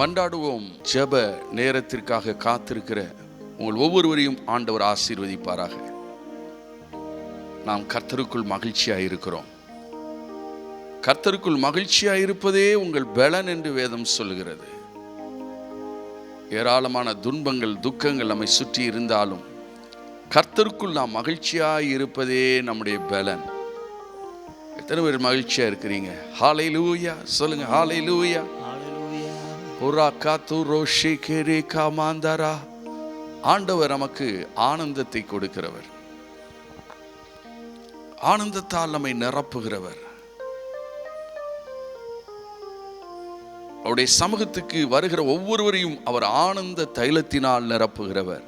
மன்றாடுவோம். ஜெப நேரத்திற்காக காத்திருக்கிற உங்கள் ஒவ்வொருவரையும் ஆண்டவர் ஆசீர்வதிப்பாராக. நாம் கர்த்தருக்குள் மகிழ்ச்சியாக இருக்கிறோம். கர்த்தருக்குள் மகிழ்ச்சியாக இருப்பதே உங்கள் பலன் என்று வேதம் சொல்கிறது. ஏராளமான துன்பங்கள் துக்கங்கள் நம்மை சுற்றி இருந்தாலும் கர்த்தருக்குள் நாம் மகிழ்ச்சியாக இருப்பதே நம்முடைய பலன். எத்தனை பேர் மகிழ்ச்சியா இருக்கிறீங்க? ஹல்லேலூயா சொல்லுங்க. ஹல்லேலூயா. ஆண்டவர் நமக்கு ஆனந்தத்தை கொடுக்கிறவர், ஆனந்தத்தால் நம்மை நிரப்புகிறவர். அவருடைய சமூகத்துக்கு வருகிற ஒவ்வொருவரையும் அவர் ஆனந்த தைலத்தினால் நிரப்புகிறவர்.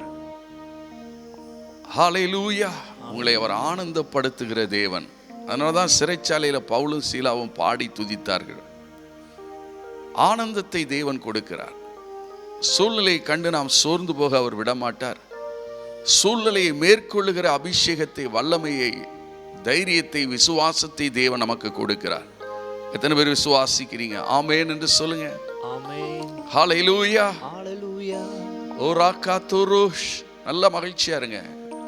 ஹல்லேலூயா. உங்களை அவர் ஆனந்தப்படுத்துகிற தேவன். அதனாலதான் சிறைச்சாலையில பவுலும் சீலாவும் பாடி துதித்தார்கள். ஆனந்தத்தை தேவன் கொடுக்கிறார். சூழ்நிலையை கண்டு நாம் சோர்ந்து போக அவர் விடமாட்டார். சூழ்நிலையை மேற்கொள்ளுகிற அபிஷேகத்தை, வல்லமையை, தைரியத்தை, விசுவாசத்தை தேவன் நமக்கு கொடுக்கிறார். எத்தனை பேர் விசுவாசிக்கிறீங்க? ஆமென் என்று சொல்லுங்க. ஆமென். ஹல்லேலூயா. ஹல்லேலூயா. ஓராகாத்துருஷ். நல்ல மகிழ்ச்சியா இருங்க.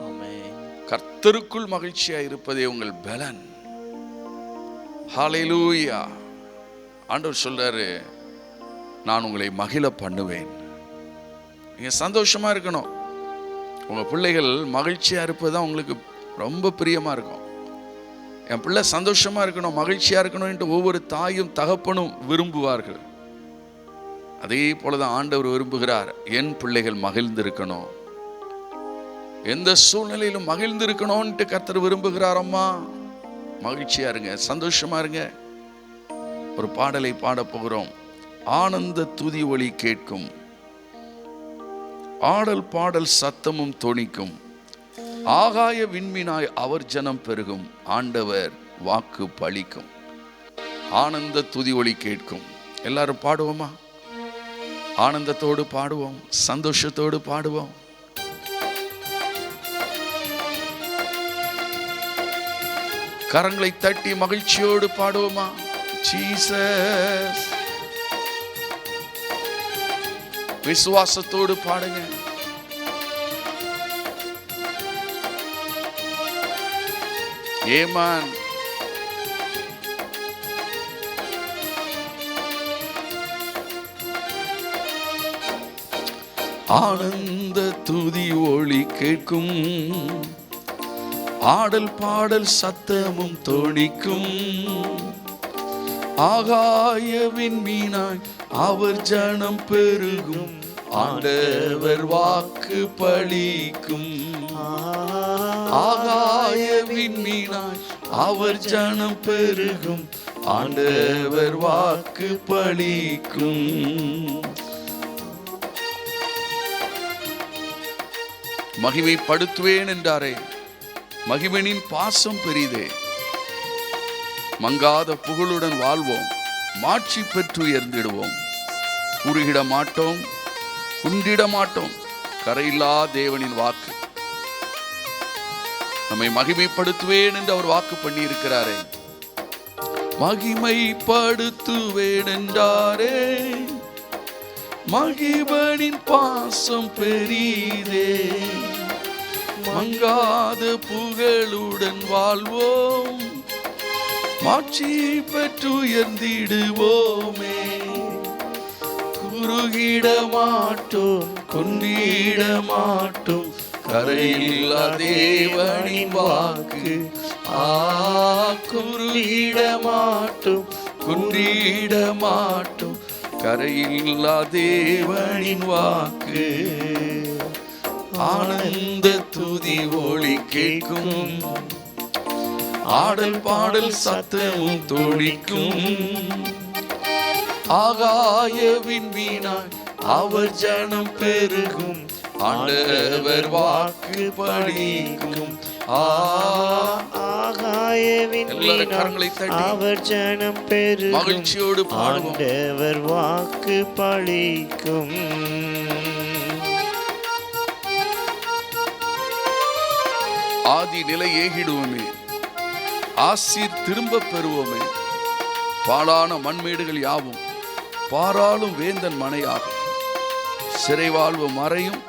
ஆமென். கர்த்தருக்குள் மகிழ்ச்சியா இருப்பதே உங்கள் பலன். ஹல்லேலூயா. ஆண்டவர் சொல்றாரு, நான் உங்களை மகிழ பண்ணுவேன். நீங்க சந்தோஷமா இருக்கணும். உங்க பிள்ளைகள் மகிழ்ச்சியா இருப்பதுதான் உங்களுக்கு ரொம்ப பிரியமா இருக்கும். என் பிள்ளை சந்தோஷமா இருக்கணும், மகிழ்ச்சியா இருக்கணும் என்று ஒவ்வொரு தாயும் தகப்பனும் விரும்புவார்கள். அதே போலதான் ஆண்டவர் விரும்புகிறார். என் பிள்ளைகள் மகிழ்ந்திருக்கணும், எந்த சூழ்நிலையிலும் மகிழ்ந்திருக்கணும்ட்டு கர்த்தர் விரும்புகிறார். அம்மா மகிழ்ச்சியா இருங்க, சந்தோஷமா இருங்க. ஒரு பாடலை பாட போகிறோம். ஆனந்த துதி ஒலி கேட்கும், ஆடல் பாடல் சத்தமும் தொனிக்கும், ஆகாய விண்மீனாய் அவர் ஜனம் பெருகும், ஆண்டவர் வாக்கு பலிக்கும். ஆனந்த துதி ஒலி கேட்கும். எல்லாரும் பாடுவோமா? ஆனந்தத்தோடு பாடுவோம், சந்தோஷத்தோடு பாடுவோம். கரங்களை தட்டி மகிழ்ச்சியோடு பாடுவோமா? ஜீசஸ். விசுவாசத்தோடு பாடுங்க. ஏமான். ஆனந்த துதி ஒலி கேட்கும், ஆடல் பாடல் சத்தமும் தொனிக்கும், ஆகாய விண்மீனாய் அவர் ஜனம் பெருகும், ஆண்டவர் வாக்கு பலிக்கும். ஆகாய விண்மீனாய் அவர் ஜனம் பெருகும், ஆண்டவர் வாக்கு பலிக்கும். மகிமைப்படுத்துவேன் என்றாரே, மகிமனின் பாசம் பெரிதே. மங்காத புகழுடன் வாழ்வோம், மாட்சி பெற்று உயர்ந்திடுவோம். குறுகிட மாட்டோம், குண்டிட மாட்டோம். கரையில்லா தேவனின் வாக்கு. நம்மை மகிமைப்படுத்துவேன் என்று அவர் வாக்கு பண்ணி இருக்கிறாரே. மகிமைப்படுத்துவேன் என்றாரே, மகிமனின் பாசம் பெரிதே. மங்காத புகழுடன் வாழ்வோம், மாட்சி பெற்று உயர்ந்திடுவோமே. குறுகிட மாட்டோம், குன்றிட மாட்டோம். கரையில்லா தேவனின் வாக்கு. குறுகிட மாட்டோம், குன்றிட மாட்டோம். கரையில்லா தேவனின் வாக்கு. ஆனந்த துதி ஒலி கேட்கும், ஆடல் பாடல் சத்தமும் தொனிக்கும், ஆகாய விண்மீனாய் அவர் ஜனம் பெருகும், ஆண்டவர் வாக்கு பலிக்கும். ஆகாய விண்மீனாய் அவர் ஜனம் பெருகும், மகிழ்ச்சியோடு ஆண்டவர் வாக்கு பலிக்கும். ஆதி நிலை ஏகிடுவோமே, ஆசீர் திரும்ப பெறுவோமே. பாழான மண்மேடுகள் யாவும் பாராளும் வேந்தன் மனையாகும். சிறைவாழ்வு மறையும்,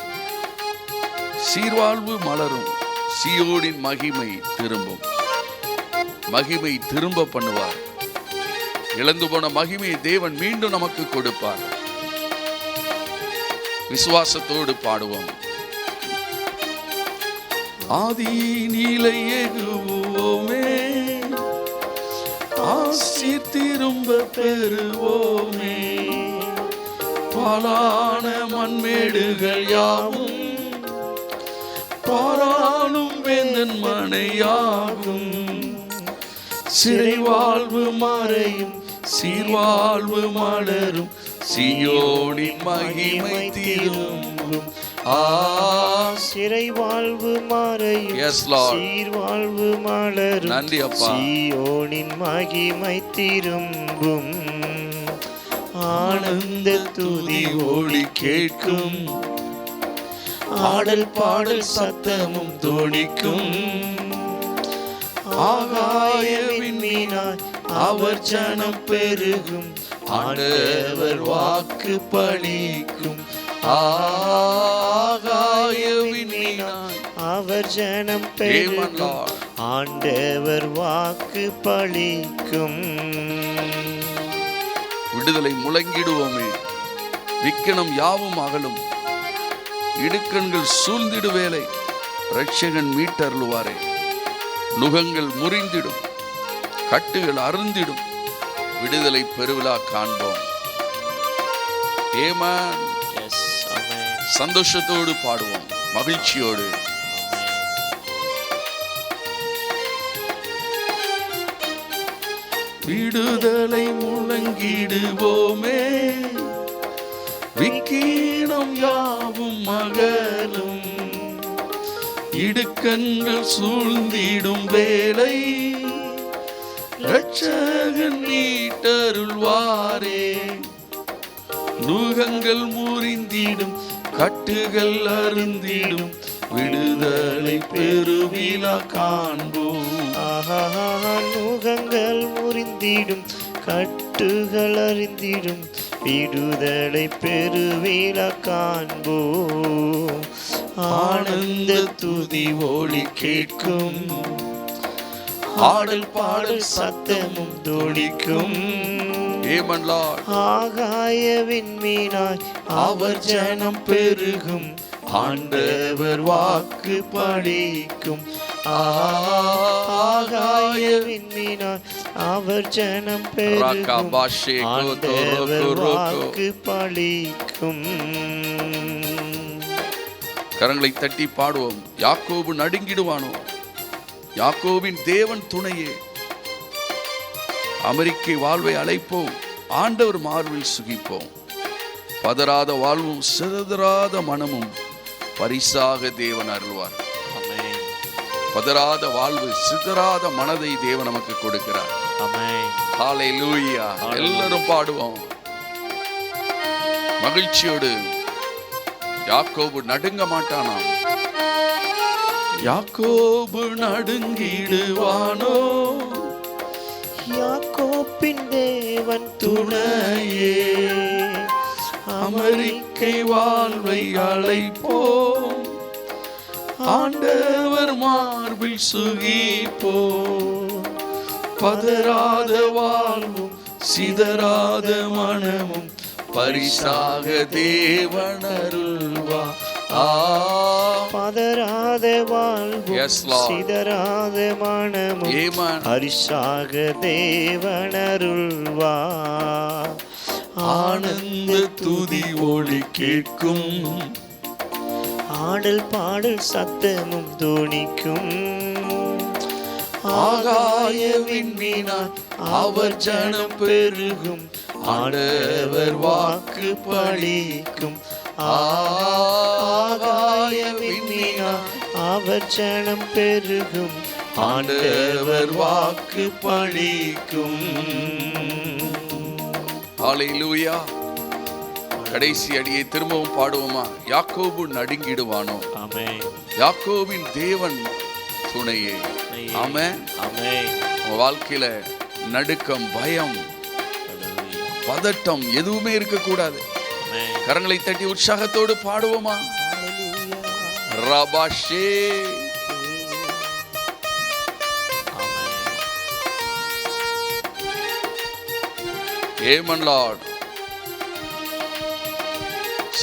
சீர்வாழ்வு மலரும். சீயோனின் மகிமை திரும்பும். மகிமை திரும்ப பண்ணுவார். இழந்து போன மகிமையை தேவன் மீண்டும் நமக்கு கொடுப்பார். விசுவாசத்தோடு பாடுவோம். ஆதி நீலை எகுவோமே, ஆசீர் திரும்ப பெறுவோமே. பாலான மண்மேடுகள் யாவும் பாராளும் வேந்தன் மனையாகும். சிறை வாழ்வு மறையும், சீர்வாழ்வு மலரும். சீயோனின் மகிமை திரும்பும். சிறை வாழ்வு மறையும், சீர்வாழ்வு மலரும். நன்றி அப்பா. சீயோனின் மகிமை திரும்பும். ஆனந்த துதி ஒளி கேட்கும், ஆடல் பாடல் சத்தமும் தோணிக்கும். ஆகாய விண்மீனாய் அவர் ஜனம் பெருகும். ஆண்டவர் வாக்கு பலிக்கும். ஆகாய விண்மீனாய் அவர் ஜனம் பெருகும். ஆண்டவர் வாக்கு பலிக்கும். விடுதலை முழங்கிடுவோமே. விக்கனம் யாவும் அகலும். இடுக்கண்கள் சூழ்ந்திடுவேலை. இரட்சகன் மீட்டருளுவாரே. நுகங்கள் முறிந்திடும், கட்டுகள் அருந்திடும். விடுதலை பெருவிழா காண்போம். ஏமான். சந்தோஷத்தோடு பாடுவோம், மகிழ்ச்சியோடு. விடுதலை முழங்கிடுவோமே. விக்கீனம் யாவும் மகளும். இடுக்கண்கள் சூழ்ந்திடும் வேலை. இரட்சகன் மீட்டருள்வாரே. நுகங்கள் முறிந்திடும், கட்டுகள் அருந்திடும். விடுதலை பெருவிழா காண்போம். நுகங்கள் முறிந்திடும், கட்டுகள் அறிந்திடும். விடுதலை பெருவிழா காண்போம். ஆனந்த துதி ஒளி கேட்கும், ஆடல் பாடல் சத்தமும் தோணிக்கும். ஆகாய விண்மீனாய் அவர் ஜனம் பெருகும். ஆண்டவர் வாக்கு பலிக்கும். ஆகாய விண்மீனாய் அவர் ஜனம் பெருகும். ஆண்டவர் வாக்கு பலிக்கும். கரங்களை தட்டி பாடுவோம். யாக்கோபு நடுங்கிடுவானோ. யாக்கோபின் தேவன் துணையே. அமெரிக்கை வாழ்வை அழைப்போம், ஆண்டவர் மார்பில் சுகிப்போம். பதறாத வாழ்வும் சிதறாத மனமும் பரிசாக தேவன் அருள்வார். பதறாத வாழ்வு, சிதறாத மனதை தேவன் நமக்கு கொடுக்கிறார். ஹல்லேலூயா. எல்லாரும் பாடுவோம் மகிழ்ச்சியோடு. யாக்கோபு நடுங்க மாட்டானாம். யாக்கோபு நடுங்கிடுவானோ. யாக்கோபின் தேவன் துணையே. அமெரிக்கை வாழ்வை அழைப்போம், ஆண்டவர் மார்பில் சுகிப்போம். பதறாத வாழ்வும் சிதறாத மனமும் பரிசாக தேவன் அருள்வார். பதறாத வாழ்வும் சிதறாத மனமும் பரிசாக தேவன் அருள்வார். ஆனந்த துதி ஒளி கேட்கும், ஆடல் பாடல் சத்தமும் தோணிக்கும். ஆகாய விண்மீனாய் அவர் ஜனம் பெருகும். ஆண்டவர் வாக்கு பலிக்கும். ஆகாய விண்மீனாய் அவர் ஜனம் பெருகும். ஆண்டவர் வாக்கு பலிக்கும். ஹல்லேலூயா. கடைசி அடியை திரும்பவும் பாடுவோமா. யாக்கோபு நடுங்கிடுவானோ. யாக்கோபின் தேவன் துணையே. ஆமென். உங்க வாழ்க்கையில நடுக்கம், பயம், பதட்டம் எதுவுமே இருக்கக்கூடாது. கரங்களை தட்டி உற்சாகத்தோடு பாடுவோமா? ரபாஷே ஏமன் லார்ட்.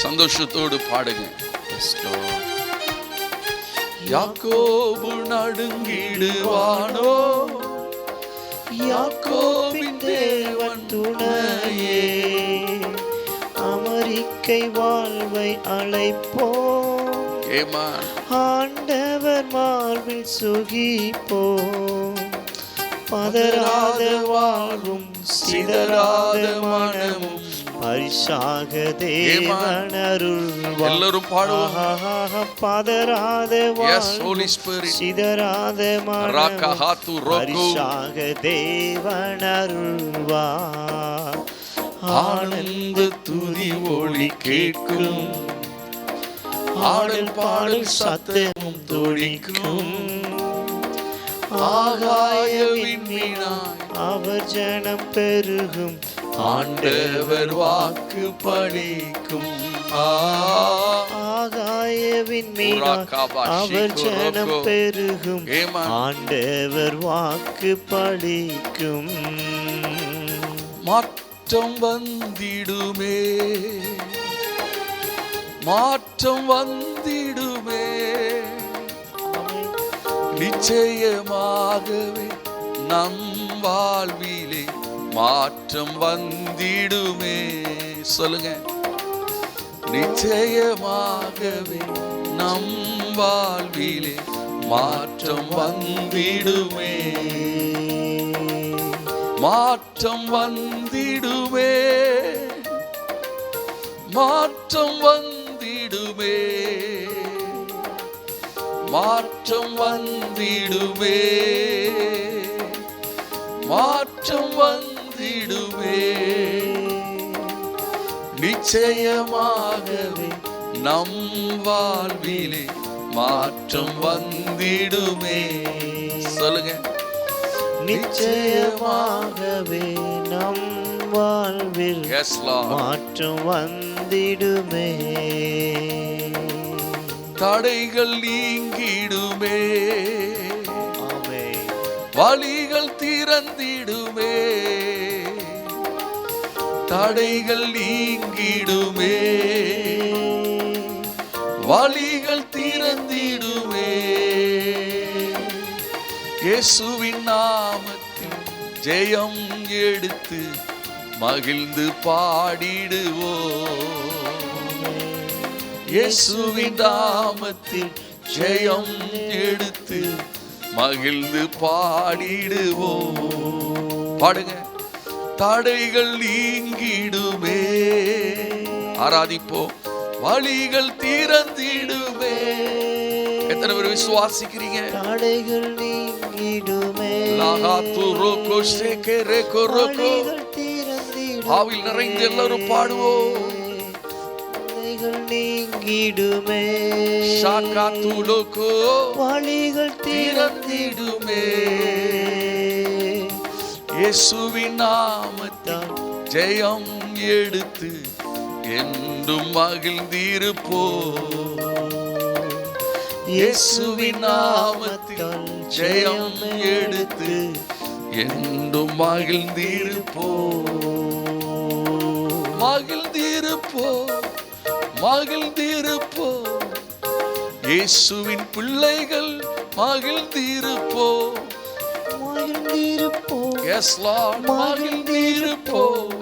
சந்தோஷத்தோடு பாடுங்க. யாக்கோபு நடுங்கிடுவானோ, யாக்கோபின் தேவன் துணையே, அமெரிக்கை வாழ்வை அழைப்போம், ஆண்டவர் மார்பில் சுகிப்போம், பதறாத வாழ்வும் சிதறாத மனமும் பரிசாக தேவன் அருள்வார். எல்லாரும் பாடுவோம். பதறாத வாழ்வும் சிதறாத மனமும் பரிசாக தேவன் அருள்வார். ஆனந்த துதி ஒளி கேட்கும், ஆடல் பாடல் சத்தமும் தொழிக்கும், ஆகாய விண்மீனாய் அவர் ஜனம் பெருகும், ஆண்டவர் வாக்கு பலிக்கும். ஆகாய விண்மீனாய் அவர் ஜனம் பெருகும், ஆண்டவர் வாக்கு பலிக்கும். மாற்றம் வந்திடுமே, மாற்றம் வந்திடுமே, நிச்சயமாகவே நம் வாழ்விலே மாற்றம் வந்திடுமே. சொல்லுங்க. நிச்சயமாகவே நம் வாழ்விலே மாற்றம் வந்திடுமே, மாற்றம் வந்திடுமே, மாற்றம் வந்திடுமே, மாற்றம் வந்திடுமே, மாற்றம் வந்திடுமே, நிச்சயமாகவே நம் வாழ்விலே மாற்றம் வந்திடுமே. சொல்லுங்க. நிச்சயமாகவே நம் வாழ்வில் மாற்றம் வந்திடுமே, தடைகள் நீங்கிடுமே, வழிகள் திறந்திடுமே, தடைகள் நீங்கிடுமே, வழிகள் திறந்திடுமே. இயேசுவின் நாமத்தில் ஜெயம் எடுத்து மகிழ்ந்து பாடிடுவோம். இயேசுவின் நாமத்தில் ஜெயம் எடுத்து மகிழ்ந்து பாடிடுவோம். பாடுங்க. தடைகள் நீங்கிடுமே, ஆராதிப்போம், வழிகள் திறந்திடுமே. எத்தனை பேர் விசுவாசிக்கிறீங்க? தடைகள் நீங்கிடுமே, ஆவில் நிறைந்து எல்லாரும் பாடுவோம். நீங்கிடுமே, வழிகள் திறந்திடுமே, இயேசுவின் நாமத்தில் ஜெயம் எடுத்து என்றும் மகிழ்ந்திருப்போம். இயேசுவின் நாமத்தில் ஜெயம் எடுத்து என்றும் மகிழ்ந்திருப்போம், மகிழ்ந்திருப்போம், மகிழ்ந்திருப்போம். இயேசுவின் பிள்ளைகள் மகிழ்ந்திருப்போம், மகிழ்ந்திருப்போம். S Lord, மகிழ்ந்திருப்போம்.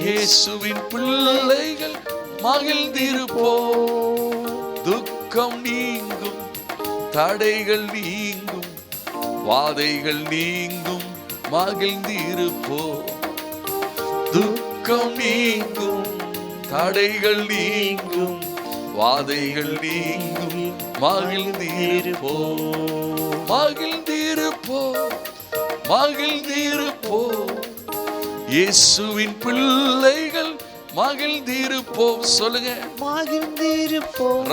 இயேசுவின் பிள்ளைகள் மகிழ்ந்திருப்போம். துக்கம் நீங்கும், தடைகள் நீங்கும், வாதைகள் நீங்கும், மகிழ்ந்திருப்போம். துக்கம் நீங்கும், தடைகள் நீங்கும், வாதைகள் நீங்கும், மகிழ்ந்திருப்போம், மகிழ்ந்திருப்போம், மகிழ்ந்திருப்போம். இயேசுவின் பிள்ளைகள் மகிழ்ந்திருப்போம். சொல்லுங்க. மகிழ்ந்திருப்போம்,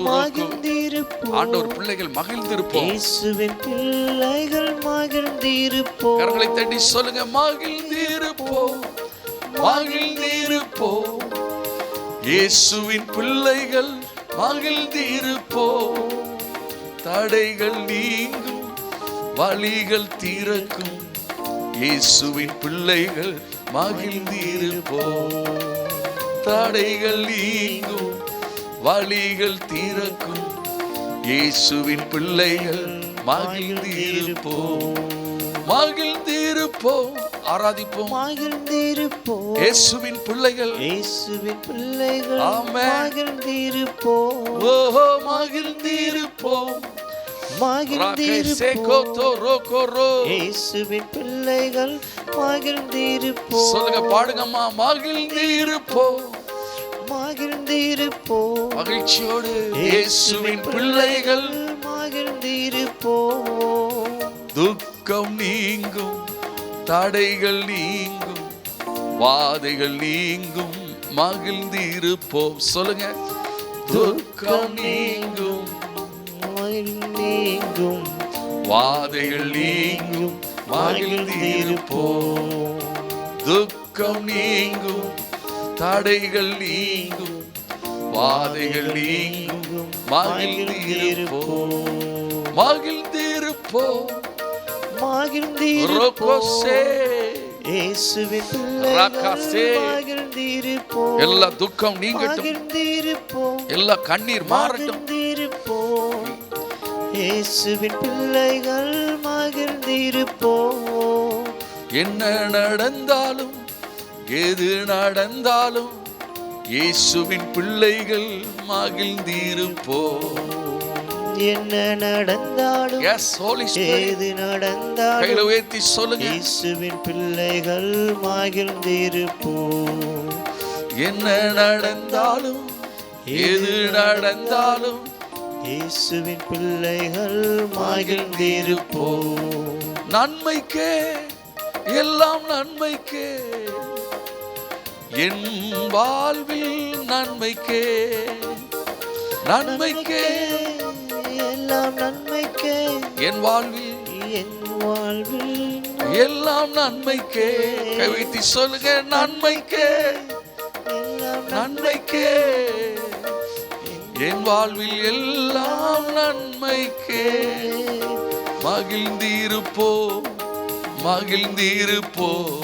மகிழ்ந்திருப்போம். ஆண்டவர் பிள்ளைகள் மகிழ்ந்திருப்போம். இயேசுவின் பிள்ளைகள் மகிழ்ந்திருப்போம். கரங்களை தட்டி சொல்லுங்க. மகிழ்ந்திருப்போம், மகிழ்ந்திருப்போம். இயேசுவின் பிள்ளைகள் மகிழ்ந்திருப்போம். தடைகள் நீங்கும், வழிகள் தீரக்கும். இயேசுவின் பிள்ளைகள் மகிழ்ந்திருப்போம். தடைகள் நீங்கும், வழிகள் தீரக்கும். இயேசுவின் பிள்ளைகள் மகிழ்ந்திருப்போம். மகிழ்ந்திருப்போம். ஆராதிப்போம். மகிழ்ந்திருப்போம். இயேசுவின் பிள்ளைகள், இயேசுவின் பிள்ளைகள் ஆமென். மகிழ்ந்திருப்போம். ஓஹோ மகிழ்ந்திருப்போம். மகிழ்ந்திருப்போம். இயேசுவின் பிள்ளைகள் மகிழ்ந்திருப்போம். சொல்லுங்க, பாடுங்கம்மா. மகிழ்ந்திருப்போம். மகிழ்ந்திருப்போம். மகிழ்ச்சியோடு இயேசுவின் பிள்ளைகள் மகிழ்ந்திருப்போம். துக்கம் நீங்கும், தடைகள் நீங்கும், வாதைகள் நீங்கும். மகிழ்ந்திருப்போம். சொல்லுங்க, துக்கம் நீங்கும், நீங்கும், வாதைகள் நீங்கும். மகிழ்ந்திருப்போம். துக்கம் நீங்கும், தடைகள் நீங்கும், வாதைகள் நீங்கும். மகிழ்ந்திருப்போம். மகிழ்ந்திருப்போம். மகிழ்ந்திருப்போம். இயேசுவின் பிள்ளைகள் மகிழ்ந்திருப்போம். எல்லா துக்கம் நீங்கட்டும், மகிழ்ந்திருப்போம். எல்லா கண்ணீர் மாறட்டும். மகிழ்ந்திருப்போம். இயேசுவின் பிள்ளைகள் மகிழ்ந்திருப்போம். என்ன நடந்தாலும், எது நடந்தாலும், இயேசுவின் பிள்ளைகள் மகிழ்ந்திருப்போம். என்ன நடந்தாலும், Yes, Holy Spirit. ஏது நடந்தாலும், கையில உயர்த்தி சொல்லுங்க, இயேசுவின் பிள்ளைகள் மகிழ்ந்திருப்போம். என்ன நடந்தாலும், எது நடந்தாலும், இயேசுவின் பிள்ளைகள் மகிழ்ந்திருப்போம். நன்மைக்கே, எல்லாம் நன்மைக்கே, என் வாழ்வில் நன்மைக்கே, நன்மைக்கே, எல்லாம் நன்மைக்கே, என் வாழ்வில், என் வாழ்வில் எல்லாம் நன்மைக்கே. கை வைத்து சொல்லுங்க, நன்மைக்கே, எல்லாம் நன்மைக்கே, என் வாழ்வில் எல்லாம் நன்மைக்கே. மகிழ்ந்திருப்போம், மகிழ்ந்திருப்போம்.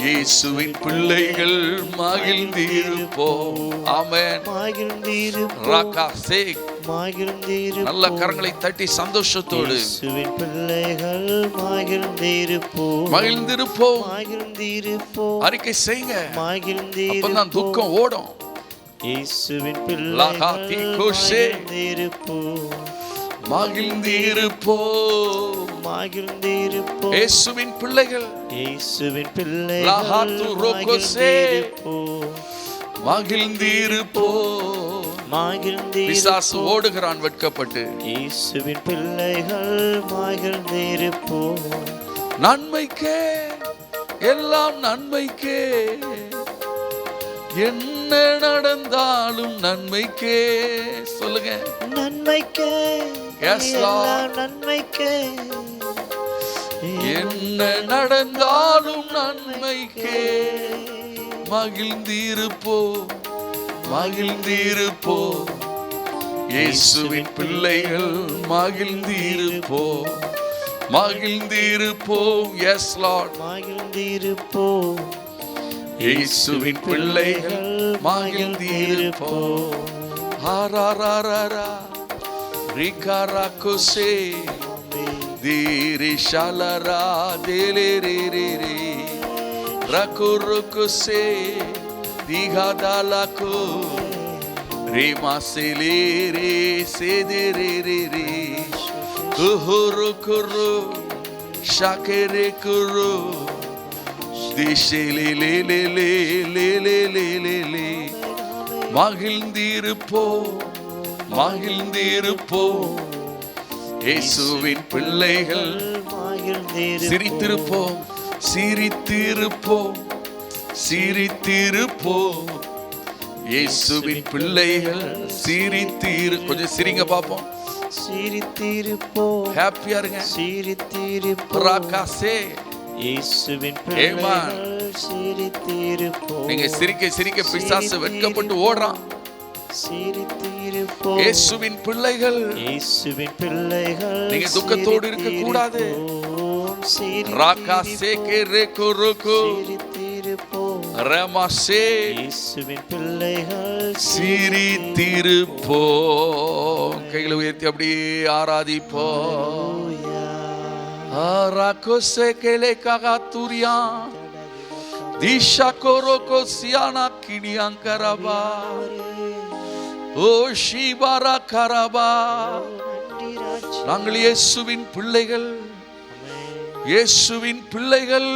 இயேசுவின் பிள்ளைகள் மகிழ்ந்திருப்போம். ஆமென். மகிழ்ந்திருப்போம். ராகாசே. மகிழ்ந்திருப்போம். நல்ல கரங்களை தட்டி சந்தோஷத்தோடு இயேசுவின் பிள்ளைகள் மகிழ்ந்திருப்போம். மகிழ்ந்திருப்போம். மகிழ்ந்திருப்போம். அறிக்கை செய்யுங்க. மகிழ்ந்திருப்போம். அப்பதான் துக்கம் ஓடும். இயேசுவின் லகாதி பிள்ளைகள் கோஷே. மகிழ்ந்திருப்போம். மகிழ்ந்திருப்போம். மகிழ்ந்திருப்போம். இயேசுவின் பிள்ளைகள், இயேசுவின் பிள்ளைகள் லகாத்து ரோகோசே. மகிழ்ந்திருப்போம். மகிழ்ந்திருப்போம். மகிழ்ந்திருப்போம். பிசாசு ஓடுகிறான் வெட்கப்பட்டு. இயேசுவின் பிள்ளைகள் மகிழ்ந்திருப்போம். நன்மைக்கே, எல்லாம் நன்மைக்கே, என்ன நடந்தாலும் நன்மைக்கே. சொல்லுங்க, நன்மைக்கே, Yes, Lord. எல்லாம் நன்மைக்கே, என்ன நடந்தாலும் நன்மைக்கே. மகிழ்ந்திருப்போம், மகிழ்ந்திருப்போம். இயேசுவின் பிள்ளைகள் மகிழ்ந்திருப்போம், மகிழ்ந்திருப்போம். S Lord. மகிழ்ந்திருப்போம். இயேசுவின் பிள்ளைகள் மகிழ்ந்திருப்போம். ஹாராராரா ரிகாராகோசே தீரி ஷாலரா தேலேரேரே ரகுருகுசே திகாதாலாகோ ரிமாசேலேரே சேதேரேரே குஹுருகுரு ஷாகேரே குரு திஷேலேலேலேலேலேலேலேலே. மகிழ்ந்திருப்போம், மகிழ்ந்திருப்போம். இயேசுவின் பிள்ளைகள் சிரித்திருப்போம், சிரித்திருப்போம், சிரித்திருப்போம். இயேசுவின் பிள்ளைகள் கொஞ்சம் சிரிங்க பாப்போம். சிரித்திருப்போம். ஹாப்பியா இருங்க. சிரித்திருப்போம். ராகாசே இயேசுவின் பிள்ளைகள் சிரித்திருப்போம். நீங்க சிரிக்க சிரிக்க பிசாசு வெட்கப்பட்டு ஓடுறான். சிரித்திருப்போம். இயேசுவின் பிள்ளைகள், இயேசுவின் பிள்ளைகள் நீங்க துக்கத்தோடு இருக்க கூடாது. ராகா சேகே ரேகோ ரோகோ ரமாசே, இயேசுவின் பிள்ளைகள் சிரித்திருப்போம். கைகளை உயர்த்தி அப்படியே ஆராதிப்போம். ராகோ சேகேலே காகாத்துரியா திஷா கோரோகோ சியானா கினியாங்கரபா ஓ ஷிபாரா கரபா. நாங்கள் இயேசுவின் பிள்ளைகள், இயேசுவின் பிள்ளைகள்,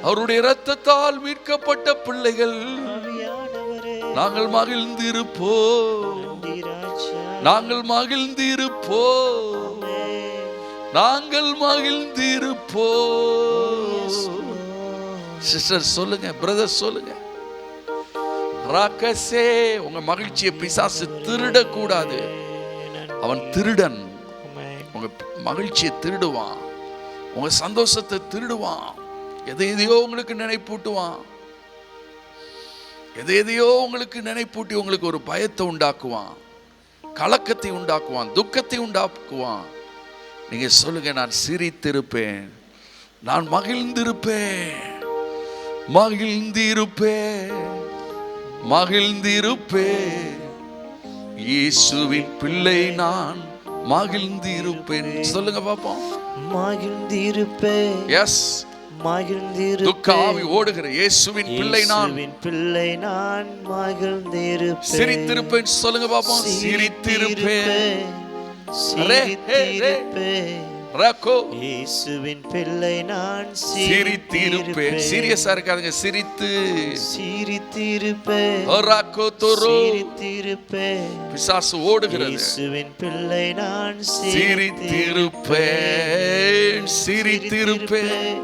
அவருடைய இரத்தத்தால் மீட்கப்பட்ட பிள்ளைகள். நாங்கள் மகிழ்ந்திருப்போம், நாங்கள் மகிழ்ந்திருப்போம், நாங்கள் மகிழ்ந்திருப்போம். சிஸ்டர் சொல்லுங்க, பிரதர் சொல்லுங்க. ராக்கசே, உங்க மகிழ்ச்சியை பிசாசு திருடக்கூடாது. அவன் திருடன். உங்க மகிழ்ச்சியை திருடுவான், உங்க சந்தோஷத்தை திருடுவான். எதையோ உங்களுக்கு நினைப்பூட்டுவான், எதையோ உங்களுக்கு நினைப்பூட்டி உங்களுக்கு ஒரு பயத்தை உண்டாக்குவான், கலக்கத்தை உண்டாக்குவான், துக்கத்தை உண்டாக்குவான். நீங்க சொல்லுங்க, நான் சிரித்திருப்பேன், நான் மகிழ்ந்திருப்பேன், மகிழ்ந்திருப்பேன், மகிழ்ந்திருப்பேன். இயேசுவின் பிள்ளை நான் மகிழ்ந்திருப்பேன். சொல்லுங்க பாப்போம். மகிழ்ந்திருப்பேன். எஸ், மகிழ்ந்திருப்பேன். துக்க ஆவி ஓடுகிற இயேசுவின் பிள்ளை நான், பிள்ளை நான் மகிழ்ந்திருப்பேன். சிரித்திருப்பேன். சொல்லுங்க பாப்போம். சிரித்திருப்பேன், சிரித்திருப்பேன். ரகோ இயேசுவின் பிள்ளை நான் சிரித்திருப்பேன். சீரியஸா இருக்காதுங்க. சிரித்து சிரித்திருப்பேன். ரகோ தோரோ சிரித்திருப்பேன். பிசாசு ஓடுகிறது. இயேசுவின் பிள்ளை நான் சிரித்திருப்பேன், சிரித்திருப்பேன்.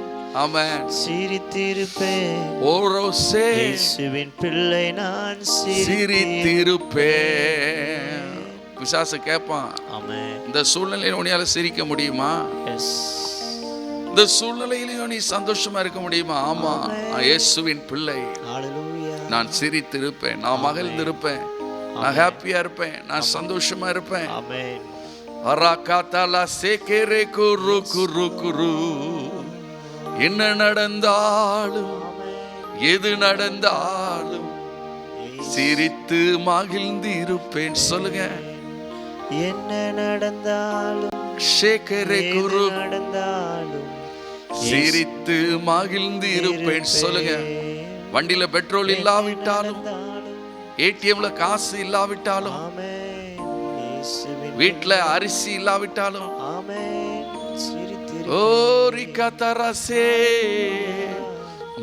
ஆமென். சிரித்திருப்பேன். ஓரோசே, இயேசுவின் பிள்ளை நான் சிரித்திருப்பேன். பிசாசு கேட்பான், ஆமென். இந்த சூழ்நிலையில உன்னையால சிரிக்க முடியுமா? எஸ். இந்த சூழ்நிலையிலையும் நீ சந்தோஷமா இருக்க முடியுமா? ஆமா, நான் இயேசுவின் பிள்ளை, ஹalleluya. நான் சிரித்திருப்பேன், நான் மகிழ்ந்திருப்பேன், நான் ஹாப்பியா இருப்பேன், நான் சந்தோஷமா இருப்பேன். ஆமென். அரகாதலா சேகேரே குரு குரு குரு. என்ன நடந்தாலும் எது நடந்தாலும் சிரித்து மகிழ்ந்திருப்பேன். சொல்லுங்க. என்ன நடந்தாலும் சேகரே குரு நடந்தாலும் சிரித்து மகிழ்ந்திருப்பேன். சொல்லுங்க. வண்டியில பெட்ரோல் இல்லாவிட்டாலும், ஏடிஎம்ல காசு இல்லாவிட்டாலும், ஆமென். இயேசுவின் வீட்ல அரிசி இல்லாவிட்டாலும், ஆமென். சிரித்திரு ஓ ரிகதரசே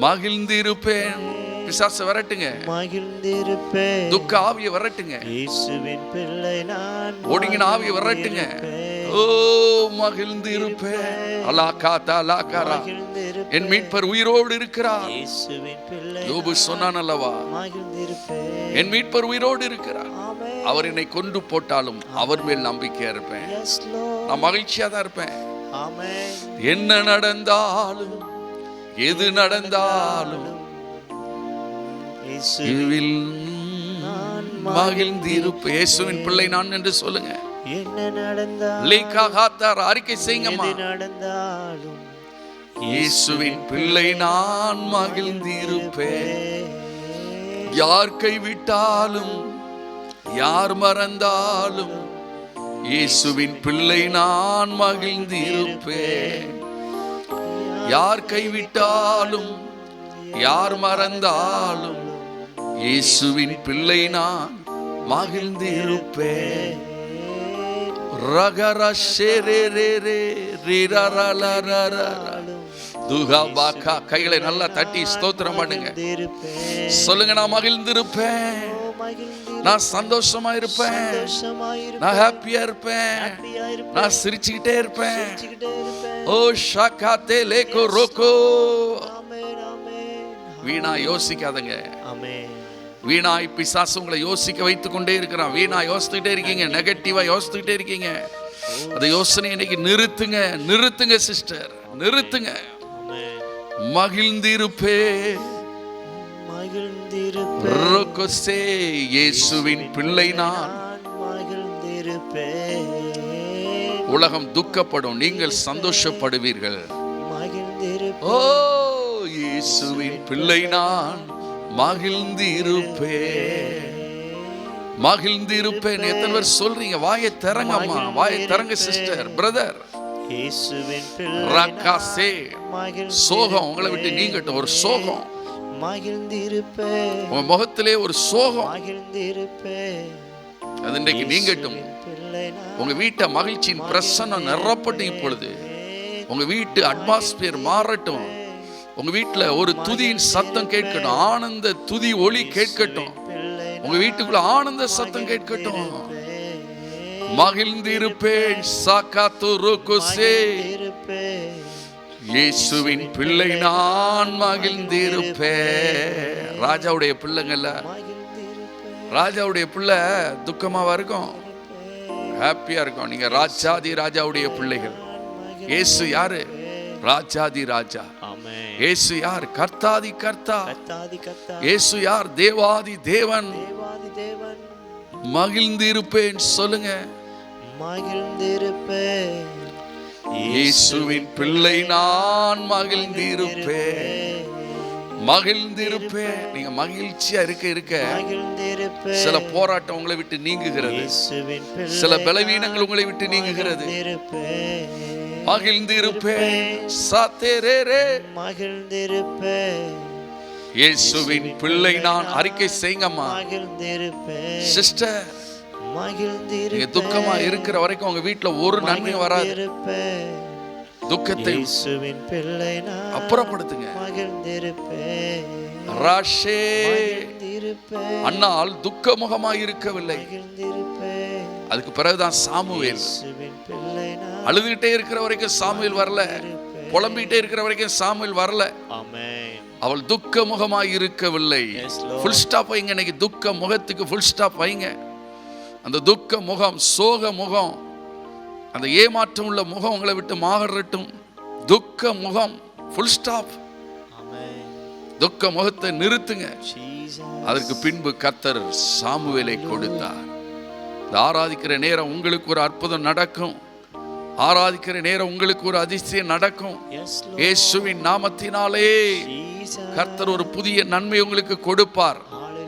மகிழ்ந்திருப்பேன். பிசாசு வரட்டுங்க, மகிழ்ந்திருப்பேன். துக்க ஆவியை வரட்டுங்க, இயேசுவின் பிள்ளை நான் ஒடுங்கின ஆவியை வரட்டுங்க. ஓ மகிழ்ந்திருப்பேன். அலாகாதா லாகாரா, என் மீட்பர் உயிரோடு இருக்கிறார். இயேசுவின் பிள்ளை யோபு சொன்னான் அல்லவா, மகிழ்ந்திருப்பேன். என் மீட்பர் உயிரோடு இருக்கிறார். ஆமென். அவர் என்னை கொண்டு போட்டாலும் அவர் மேல் நம்பிக்கையா இருப்பேன். Yes Lord. நான் மகிழ்ச்சியா தான் இருப்பேன். ஆமென். என்ன நடந்தாலும் எது நடந்தாலும் இயேசுவில் நான் மகிழ்ந்திருப்பேன். இயேசுவின் பிள்ளை நான் என்று சொல்லுங்க. என்ன நடந்தாலும் லீகாகாத்தார் அறிக்கை செய்யுங்கம்மா. எது நடந்தாலும் இயேசுவின் பிள்ளை நான் மகிழ்ந்திருப்பேன். யார் கைவிட்டாலும் யார் மறந்தாலும் இயேசுவின் பிள்ளை நான் மகிழ்ந்திருப்பேன். யார் கைவிட்டாலும் யார் மறந்தாலும் இயேசுவின் பிள்ளை நான் மகிழ்ந்திருப்பேன். ரகர ஷேரேரே ரிரரலரர துகாபாகா. கைகளை நல்லா தட்டி ஸ்தோத்திரம் பண்ணுங்க. சொல்லுங்க, நான் மகிழ்ந்திருப்பேன், நான் சந்தோஷமா இருப்பேன், நான் ஹாப்பியா இருப்பேன், நான் சிரிச்சுக்கிட்டே இருப்பேன். ஓ ஷாகாதே லேகோ ரோகோ. வீணா யோசிக்காதங்க. வீணாய் பிசாசு உங்களை யோசிக்க வைத்துக் கொண்டே இருக்கிறான். வீணா யோசித்துக்கிட்டே இருக்கீங்க, நெகட்டிவா யோசித்துக்கிட்டே இருக்கீங்க. அந்த யோசனை இன்னைக்கு நிறுத்துங்க, நிறுத்துங்க சிஸ்டர், நிறுத்துங்க. ஆமென். மகிழ்ந்திருப்பே மகிழ்ந்திருப்பேன். ரோகோசே, இயேசுவின் பிள்ளை நான். மகிழ்ந்திருப்பேன். உலகம் துக்கப்படும், நீங்கள் சந்தோஷப்படுவீர்கள். மகிழ்ந்திருப்பேன். ஓ இயேசுவின் பிள்ளை நான் மகிழ்ந்திருப்பேன். மகிழ்ந்திருப்பேன். எத்தனை பேர் சொல்றீங்க? வாயை திறங்கம்மா, வாயை திறங்க சிஸ்டர், பிரதர். இயேசுவின் பிள்ளை ரக்காசே, சோகம் உங்களை விட்டு நீங்கட்டும். ஒரு சோகம் மகிழ்ந்திருப்பேன். உங்க முகத்திலே ஒரு சோகம் மகிழ்ந்திருப்பேன். அது இன்றைக்கு நீங்கட்டும். உங்க வீட்டை மகிழ்ச்சியின் பிரசன்னம் நிரப்பட்டும். இப்பொழுது உங்க வீட்டு அட்மாஸ்பியர் மாறட்டும். உங்க வீட்டுல ஒரு துதியின் சத்தம் கேட்கட்டும். ஆனந்த துதி ஒளி கேட்கட்டும். உங்க வீட்டுக்குள்ள ஆனந்த சத்தம் கேட்கட்டும். மகிழ்ந்திருப்பேன். சாகாத்து ருகுசே, இயேசுவின் பிள்ளை நான் மகிழ்ந்திருப்பேன். ராஜாவுடைய பிள்ளைங்கல்ல, ராஜாவுடைய பிள்ளை துக்கமாவா இருக்கும்? ஹாப்பியா இருக்கும். நீங்க ராஜாதி ராஜாவுடைய பிள்ளைகள். இயேசு யாரு? ராஜாதி ராஜா. இயேசு யார்? கர்த்தாதி கர்த்தா. இயேசு யார்? தேவாதி தேவன். மகிழ்ந்திருப்பேன் சொல்லுங்க. மகிழ்ந்திருப்பேன். இயேசுவின் பிள்ளை நான் மகிழ்ந்திருப்பேன். மகிழ்ந்திருப்பேன். நீங்க மகிழ்ச்சியா இருக்க சில போராட்டம் உங்களை விட்டு நீங்குகிறது. சில பலவீனங்கள் உங்களை விட்டு நீங்குகிறது. மகிழ்ந்திருப்பேன். சாத்தேரே, மகிழ்ந்திருப்பேன். இயேசுவின் பிள்ளை நான். அறிக்கை செய்யுங்கம்மா சிஸ்டர். நீங்க துக்கமா இருக்கிற வரைக்கும் உங்க வீட்டுல ஒரு நன்மையும் வராது. துக்கத்தை அப்புறப்படுத்துங்க. ராஷே, அண்ணால் துக்க முகமாய் இருக்கவில்லை. அதுக்கு பிறகுதான் சாமுவேல். அழுதுகிட்டே இருக்கிற வரைக்கும் சாமுவேல் வரல. புலம்பிட்டே இருக்கிற வரைக்கும் சாமுவேல் வரல. அவள் துக்க முகமாய் இருக்கவில்லை. ஃபுல் ஸ்டாப் வைங்க. இன்னைக்கு துக்க முகத்துக்கு ஃபுல் ஸ்டாப் வைங்க. அந்த துக்க முகம், சோக முகம், அந்த ஏமாற்றம் உள்ள முகம் உங்களை விட்டு மாறட்டும். துக்க முகம் ஃபுல் ஸ்டாப். துக்க முகத்தை நிறுத்துங்க. அதற்கு பின்பு கர்த்தர் சாமுவேலை கொடுத்தார். ஆராதிக்கிற நேரம் உங்களுக்கு ஒரு அற்புதம் நடக்கும். ஆராதிக்கிற நேரம் உங்களுக்கு ஒரு அதிசயம் நடக்கும். இயேசுவின் நாமத்தினாலே கர்த்தர் ஒரு புதிய நன்மை உங்களுக்கு கொடுப்பார்.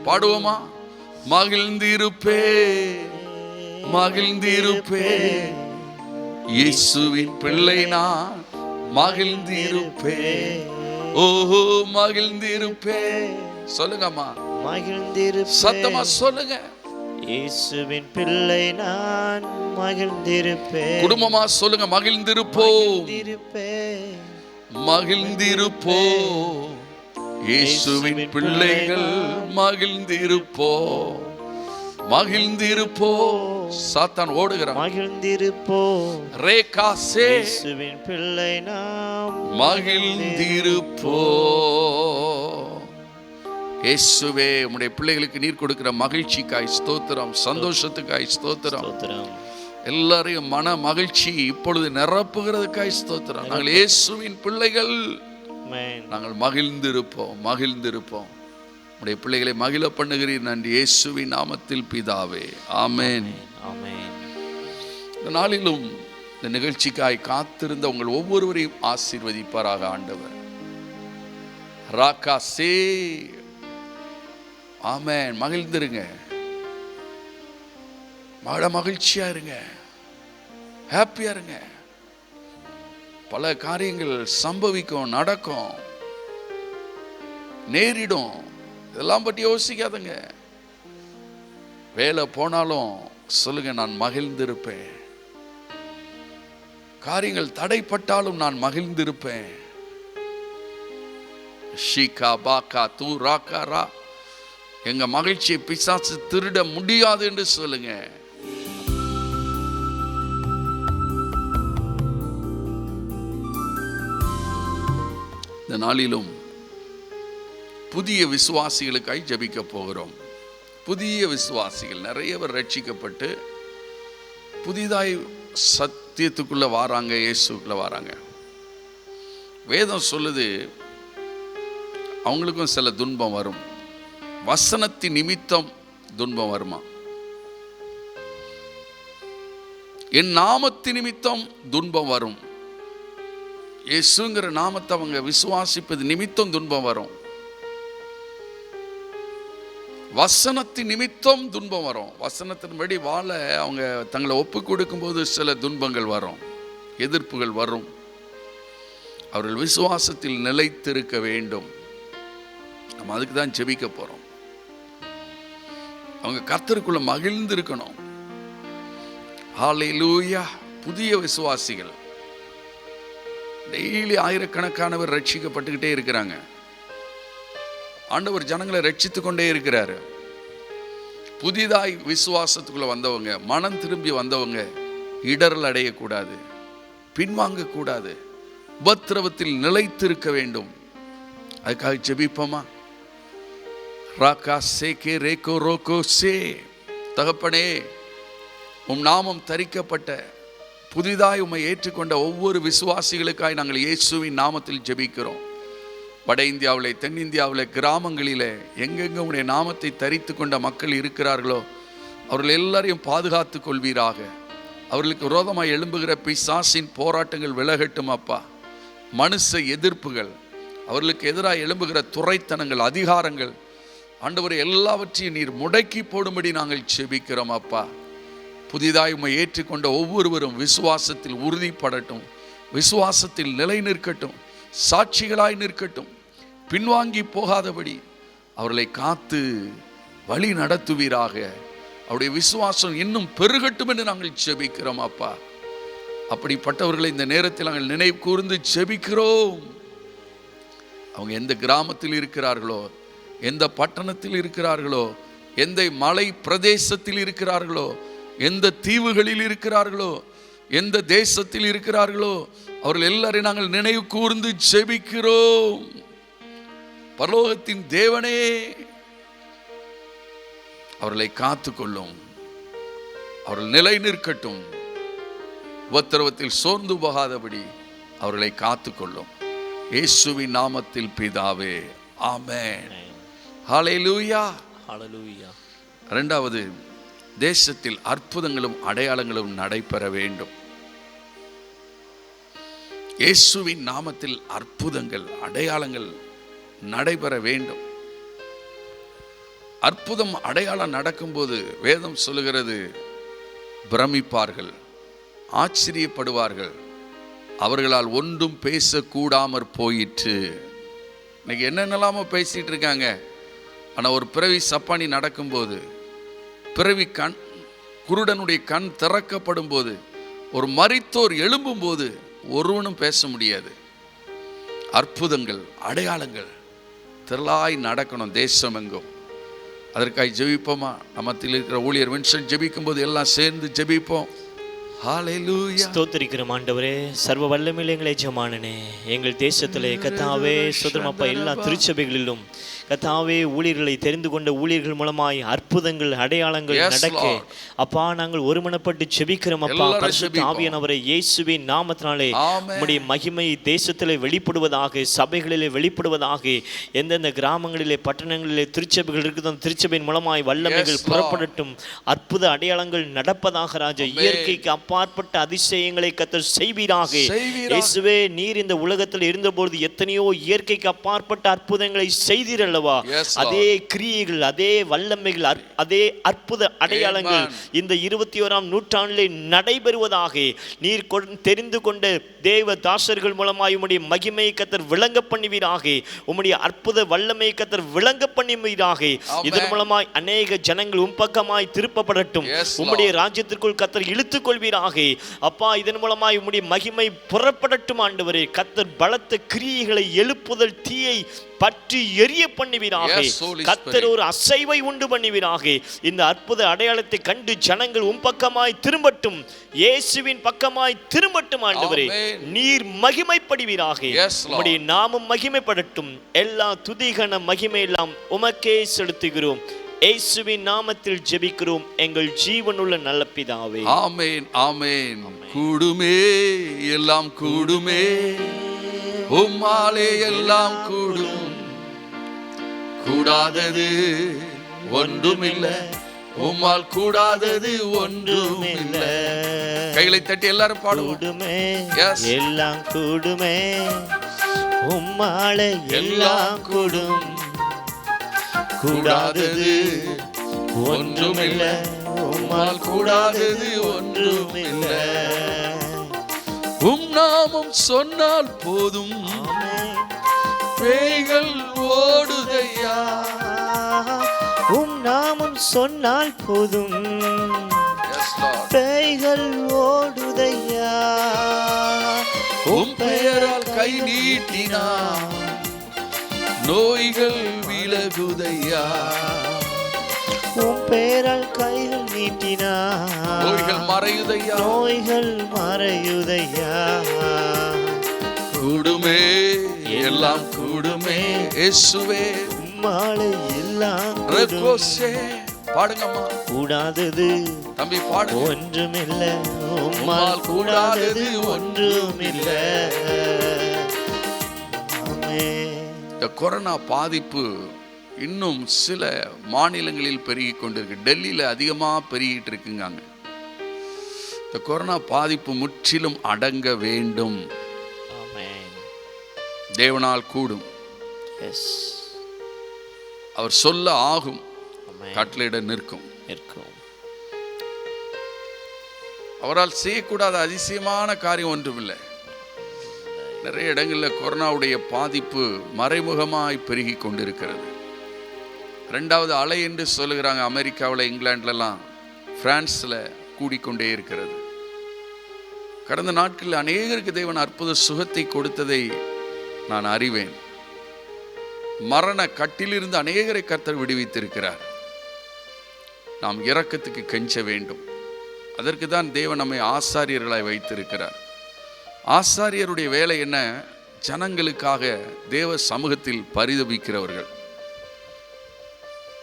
பாடுவோமா? மகிழ்ந்திருப்பே, மகிழ்ந்திருப்பே, இயேசுவின் பிள்ளை நான் மகிழ்ந்திருப்பே. ஓஹோ மகிழ்ந்திருப்பே. சொல்லுங்கம்மா, மகிழ்ந்திருப்பே. சத்தமா சொல்லுங்க. இயேசுவின் பிள்ளை நான் மகிழ்ந்திருப்பேன். குடும்பமா சொல்லுங்க. மகிழ்ந்திருப்போம், மகிழ்ந்திருப்போம். இயேசுவின் பிள்ளைகள் மகிழ்ந்திருப்போம், மகிழ்ந்திருப்போம். சாத்தான் ஓடுகிறான். மகிழ்ந்திருப்போம். ரேகாசே, இயேசுவின் பிள்ளை நாம் மகிழ்ந்திருப்போம். இயேசுவே, உம்முடைய பிள்ளைகளுக்கு நீர் கொடுக்கிற மகிழ்ச்சிக்காய் ஸ்தோத்திரம், சந்தோஷத்துக்காய் ஸ்தோத்திரம். எல்லாரையும் மன மகிழ்ச்சி இப்பொழுது நிரப்புகிறதுக்காய் ஸ்தோத்திரம். நாங்கள் இயேசுவின் பிள்ளைகள், நாங்கள் மகிழ்ந்திருப்போம், மகிழ்ந்திருப்போம். உடைய பிள்ளைகளை மகிழ பண்ணுகிறீர். நன்றி இயேசுவின் நாமத்தில் பிதாவே, ஆமென். இந்த நாளிலும் இந்த நிகழ்ச்சிக்காய் காத்திருந்த உங்கள் ஒவ்வொருவரையும் ஆசீர்வதிப்பாராக ஆண்டவர். ராகாசே, ஆமென். மகிழ்ந்திருங்க, மகிழ்ச்சியா இருங்க, ஹாப்பியா இருங்க. பல காரியங்கள் சம்பவிக்கும், நடக்கும், நேரிடும். இதெல்லாம் பற்றி யோசிக்காதுங்க. வேலை போனாலும் சொல்லுங்க, நான் மகிழ்ந்திருப்பேன். காரியங்கள் தடைப்பட்டாலும் நான் மகிழ்ந்திருப்பேன். ஷீகா பாக்கா தூ ராக்கா ரா. எங்க மகிழ்ச்சியை பிசாசு திருட முடியாது என்று சொல்லுங்க. இந்த நாளிலும் புதிய விசுவாசிகளுக்காய் ஜெபிக்க போகிறோம். புதிய விசுவாசிகள் நிறைய பேர் ரட்சிக்கப்பட்டு புதிதாய் சத்தியத்துக்குள்ள வராங்க, இயேசுக்குள்ள வராங்க. வேதம் சொல்லுது அவங்களுக்கும் சில துன்பம் வரும். வசனத்தின் நிமித்தம் துன்பம் வருமா? என் நாமத்தின் நிமித்தம் துன்பம் வரும். இயேசுங்கிற நாமத்தை அவங்க விசுவாசிப்பது நிமித்தம் துன்பம் வரும். வசனத்தின் நிமித்தம் துன்பம் வரும். வசனத்தின்படி வாழ அவங்க தங்களை ஒப்பு கொடுக்கும் போது சில துன்பங்கள் வரும், எதிர்ப்புகள் வரும். அவர்கள் விசுவாசத்தில் நிலைத்திருக்க வேண்டும். நம்ம அதுக்கு தான் ஜெபிக்க போறோம். அவங்க கர்த்தருக்குள்ள மகிழ்ந்து இருக்கணும். ஹல்லேலூயா. புதிய விசுவாசிகள் டெய்லி ஆயிரக்கணக்கானவர் ரட்சிக்கப்பட்டுக்கிட்டே இருக்கிறாங்க. ஆண்டவர் ஜனங்களை ரட்சித்து கொண்டே இருக்கிறாரு. புதிதாய் விசுவாசத்துக்குள்ள வந்தவங்க, மனம் திரும்பி வந்தவங்க இடரல் அடையக்கூடாது, பின்வாங்க கூடாது, உபத்திரவத்தில் நிலைத்திருக்க வேண்டும். அதுக்காக ஜெபிப்போமா? ராகா சேகே ரேகோ ரோகோ சே. தகப்பனே, உம் நாமம் தரிக்கப்பட்ட புதிதாய் உம்மை ஏற்றுக்கொண்ட ஒவ்வொரு விசுவாசிகளுக்காய் நாங்கள் இயேசுவின் நாமத்தில் ஜெபிக்கிறோம். வட இந்தியாவிலே, தென்னிந்தியாவிலே, கிராமங்களிலே எங்கெங்கே உடைய நாமத்தை தரித்து கொண்ட மக்கள் இருக்கிறார்களோ அவர்கள் எல்லாரையும் பாதுகாத்து கொள்வீராக. அவர்களுக்கு விரோதமாக எழும்புகிற பிசாசின் போராட்டங்கள் விலகட்டும் அப்பா. மனுஷ எதிர்ப்புகள், அவர்களுக்கு எதிராக எழும்புகிற துரைத்தனங்கள், அதிகாரங்கள், ஆண்டவரை எல்லாவற்றையும் நீர் முடக்கி போடும்படி நாங்கள் செபிக்கிறோம் அப்பா. புதிதாய் உம்மை ஏற்றுக்கொண்ட ஒவ்வொருவரும் விசுவாசத்தில் உறுதிப்படட்டும், விசுவாசத்தில் நிலை நிற்கட்டும், சாட்சிகளாய் நிற்கட்டும், பின்வாங்கி போகாதபடி அவர்களை காத்து வழி நடத்துவீராக. அவருடைய விசுவாசம் இன்னும் பெருகட்டும் என்று நாங்கள் செபிக்கிறோம் அப்பா. அப்படிப்பட்டவர்களை இந்த நேரத்தில் நாங்கள் நினைவு கூர்ந்து செபிக்கிறோம். அவங்க எந்த கிராமத்தில் இருக்கிறார்களோ, எந்த பட்டணத்தில் இருக்கிறார்களோ, எந்த மலை பிரதேசத்தில் இருக்கிறார்களோ, எந்த தீவுகளில் இருக்கிறார்களோ, எந்த தேசத்தில் இருக்கிறார்களோ, அவர்கள் எல்லாரையும் நாங்கள் நினைவு கூர்ந்து ஜெபிக்கிறோம். பரலோகத்தின் தேவனே, அவர்களை காத்துக்கொள்ளும், அவர்கள் நிலை நிற்கட்டும், உபத்திரவத்தில் சோர்ந்து போகாதபடி அவர்களை காத்துக்கொள்ளும். இயேசுவின் நாமத்தில் பிதாவே, ஆமென். ஹல்லேலூயா. ஹல்லேலூயா. இரண்டாவது, தேசத்தில் அற்புதங்களும் அடையாளங்களும் நடைபெற வேண்டும். இயேசுவின் நாமத்தில் அற்புதங்கள், அடையாளங்கள் நடைபெற வேண்டும். அற்புதம், அடையாளம் நடக்கும்போது வேதம் சொல்லுகிறது, பிரமிப்பார்கள், ஆச்சரியப்படுவார்கள், அவர்களால் ஒன்றும் பேசக்கூடாமற் போயிற்று. இன்னைக்கு என்னென்னலாமோ பேசிட்டு இருக்காங்க. ஆனால் ஒரு பிறவி சப்பானி நடக்கும்போது, பிறவி குருடனுடைய கண் திறக்கப்படும் போது, ஒரு மரித்தோர் எழும்பும் போது ஒருவனும் பேச முடியாது. அற்புதங்கள், அடையாளங்கள் திரளாய் நடக்கணும் தேசம் எங்கும். அதற்காக ஜெபிப்போமா? நம்மத்தில் இருக்கிற ஊழியர் வின்சென்ட் ஜெபிக்கும் போது எல்லாம் சேர்ந்து ஜெபிப்போம். ஹல்லேலூயா. ஸ்தோத்திரிக்கிறோம் ஆண்டவரே, சர்வ வல்லமையிலே எங்களை ஜெமானனே. எங்கள் தேசத்திலே கர்த்தாவே சுதந்திரமப்பா எல்லா திருச்சபைகளிலும் கர்த்தாவே ஊழியர்களை தெரிந்து கொண்ட ஊழியர்கள் மூலமாய் அற்புதங்கள், அடையாளங்கள் நடக்க அப்பா நாங்கள் ஒருமனப்பட்டு ஜெபிக்கிறோம் அப்பா. பரிசுத்த ஆவியானவரே, இயேசுவின் நாமத்தினாலே உம்முடைய மகிமை தேசத்திலே வெளிப்படுவதாக, சபைகளிலே வெளிப்படுவதாக. எந்தெந்த கிராமங்களிலே, பட்டணங்களிலே திருச்சபைகள் இருக்குதோ திருச்சபையின் மூலமாய் வல்லமைகள் புறப்படட்டும், அற்புத அடையாளங்கள் நடப்பதாக ராஜா. இயற்கைக்கு அப்பாற்பட்ட அதிசயங்களை கர்த்தர் செய்வீராக. இயேசுவே, நீர் இந்த உலகத்தில் இருந்தபோது எத்தனையோ இயற்கைக்கு அப்பாற்பட்ட அற்புதங்களை செய்தீரல்ல. அதே கிரியைகள், அதே வல்லமைகள், அதே அற்புத அடையாளங்கள் இந்த 21ஆம் நூற்றாண்டிலே நடைபெறுவதாக நீர் தெரிந்து கொண்ட தேவ தாசர்கள் மூலமாய் உம்முடைய மகிமையை கர்த்தர் விளங்க பண்ணுவீராக. உம்முடைய அற்புத வல்லமையை கர்த்தர் விளங்க பண்ணுவீராக. இதன் மூலமாய் அநேக ஜனங்கள் உம்பக்கமாய் திருப்பப்படட்டும். உம்முடைய ராஜ்யத்திற்குள் கர்த்தர் இழுத்துக் கொள்வீராக அப்பா. இதன் மூலமாய் உம்முடைய மகிமை புறப்படட்டும் ஆண்டவரே. கர்த்தர் பலத்த கிரியைகளை, எழுப்புதல் தீயை பற்றி எரிய பண்ணுவீராக. கர்த்தர் ஒரு அசைவை உண்டு பண்ணுவீராக. இந்த அற்புத அடையாளத்தை கண்டு ஜனங்கள் பக்கமாய் திரும்பட்டும், இயேசுவின் பக்கமாய் திரும்பட்டும் ஆண்டவரே. நீர் மகிமைப்படுவீராக. உம்முடைய நாமம் மகிமைப்படட்டும். எல்லா துதிகன மகிமை எல்லாம் உமக்கே செலுத்துகிறோம். இயேசுவின் நாமத்தில் ஜெபிக்கிறோம் எங்கள் ஜீவனுள்ள நல்ல பிதாவே, ஆமென். ஆமென். கூடுமே, எல்லாம் கூடுமே, உம்மாலே எல்லாம் கூடும், கூடாதது ஒன்றுமில்லை, உம்மால் கூடாதது ஒன்றுமில்லை. கைகளை தட்டி எல்லாரும் பாடுவோம். எல்லாம் கூடுமே, உம்மாலே எல்லாம் கூடும், கூடாதது ஒன்றுமில்லை, உம்மால் கூடாதது ஒன்றுமில்லை. நாமம் சொன்னால் போதும், பேய்கள் ஓடுதையா. நாமம் சொன்னால் போதும், பேய்கள் ஓடுதையா. பெயரால் கை நீட்டினார், நோய்கள் விலகுதையா. பெயரால் கைகள் நீட்டினார், நோய்கள் மறையுதையா, நோய்கள் மறையுதையா. கூடுமே, எல்லாம் கூடுமே இயேசுவே, உம்மாலே எல்லாம் பாடுங்கம்மா. கூடாதது தம்பி பாடு. ஒன்றுமில்லை, உம்மால் கூடாதது ஒன்றுமில்லை. இந்த கொரோனா பாதிப்பு இன்னும் சில மாநிலங்களில் பெருகி கொண்டிருக்கு. டெல்லியில் அதிகமாக பெருகிட்டு இருக்குங்க. இந்த கொரோனா பாதிப்பு முற்றிலும் அடங்க வேண்டும். தேவனால் கூடும், அவர் சொல்ல ஆகும், கட்டளையிட நிற்கும். அவரால் செய்யக்கூடாத அதிசயமான காரியம் ஒன்றுமில்லை. நிறைய இடங்களில் கொரோனாவுடைய பாதிப்பு மறைமுகமாய் பெருகி கொண்டிருக்கிறது. 2வது அலை என்று சொல்லுகிறாங்க. அமெரிக்காவில், இங்கிலாந்துலலாம், பிரான்ஸில் கூடிக்கொண்டே இருக்கிறது. கடந்த நாட்களில் அநேகருக்கு தேவன் அற்புத சுகத்தை கொடுத்ததை நான் அறிவேன். மரண கட்டிலிருந்து அநேகரை கர்த்தர் விடுவித்திருக்கிறார். நாம் இரக்கத்துக்கு கெஞ்ச வேண்டும். அதற்கு தான் தேவன் நம்மை ஆசாரியர்களாய் வைத்திருக்கிறார். ஆசாரியருடைய வேலை என்ன? ஜனங்களுக்காக தேவ சமூகத்தில் பரிதபிக்கிறவர்கள்.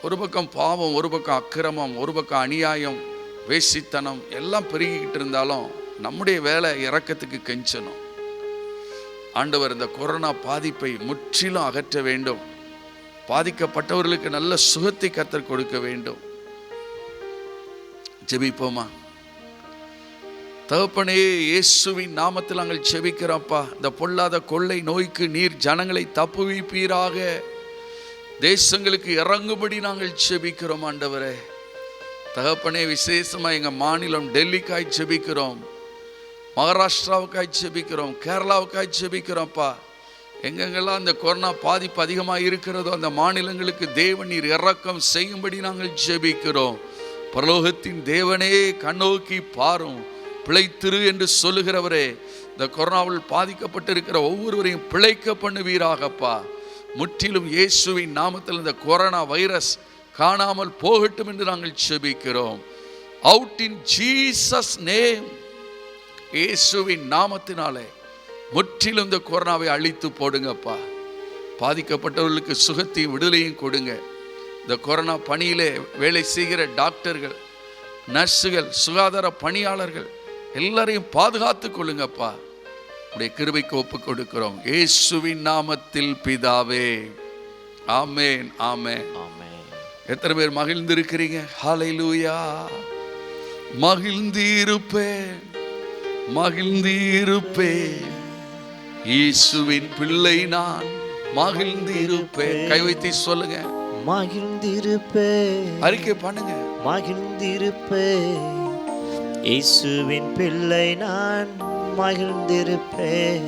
ஒரு பக்கம் பாவம், ஒரு பக்கம் அக்கிரமம், ஒரு பக்கம் அநியாயம், வேசித்தனம் எல்லாம் பெருகிக்கிட்டு இருந்தாலும் நம்முடைய வேலை இரக்கத்துக்கு கெஞ்சணும். ஆண்டவர் இந்த கொரோனா பாதிப்பை முற்றிலும் அகற்ற வேண்டும். பாதிக்கப்பட்டவர்களுக்கு நல்ல சுகத்தை கர்த்தர் கொடுக்க வேண்டும். ஜெபிப்போமா? தகப்பனே, இயேசுவின் நாமத்தில் நாங்கள் ஜெபிக்கிறோம்ப்பா. இந்த பொல்லாத கொள்ளை நோய்க்கு நீர் ஜனங்களை தப்புவிப்பீராக. தேசங்களுக்கு இறங்கும்படி நாங்கள் ஜெபிக்கிறோம் ஆண்டவரே. தகப்பனே, விசேஷமாக எங்கள் மாநிலம் டெல்லிக்காய் ஜெபிக்கிறோம், மகாராஷ்டிராவுக்காய் ஜெபிக்கிறோம், கேரளாவுக்காய் ஜெபிக்கிறோம்ப்பா. எங்கெங்கெல்லாம் இந்த கொரோனா பாதிப்பு அதிகமாக இருக்கிறதோ அந்த மாநிலங்களுக்கு தேவன் நீர் இரக்கம் செய்யும்படி நாங்கள் ஜெபிக்கிறோம். பரலோகத்தின் தேவனே, கண்ணோக்கி பாரும், பிழைத்திரு என்று சொல்லுகிறவரே, இந்த கொரோனாவில் பாதிக்கப்பட்டிருக்கிற ஒவ்வொருவரையும் பிழைக்க பண்ணுவீராகப்பா. முற்றிலும் இயேசுவின் நாமத்தில் இந்த கொரோனா வைரஸ் காணாமல் போகட்டும் என்று நாங்கள் ஜெபிக்கிறோம். Out in Jesus name. இயேசுவின் நாமத்தினாலே முற்றிலும் இந்த கொரோனாவை அழித்து போடுங்கப்பா. பாதிக்கப்பட்டவர்களுக்கு சுகத்தையும் விடுதலையும் கொடுங்க. இந்த கொரோனா பணியிலே வேலை செய்கிற டாக்டர்கள், நர்ஸுகள், சுகாதார பணியாளர்கள் எல்லாரையும் பாதுகாத்து கொள்ளுங்கப்பா. உடைய கிருபைக்கு ஒப்பு கொடுக்கிறோம் இயேசுவின் நாமத்தில் பிதாவே, ஆமென், ஆமென். எத்தனை பேர் மகிழ்ந்திருக்கிறீங்க? ஹல்லேலூயா. மகிழ்ந்திருப்பேன், மகிழ்ந்திருப்பேன், இயேசுவின் பிள்ளை நான் மகிழ்ந்திருப்பேன். கை வைத்து சொல்லுங்க, மகிழ்ந்திருப்பேன். அறிக்கை பண்ணுங்க, மகிழ்ந்திருப்பேன், இயேசுவின் பிள்ளை நான் மகிழ்ந்திருப்பேன்.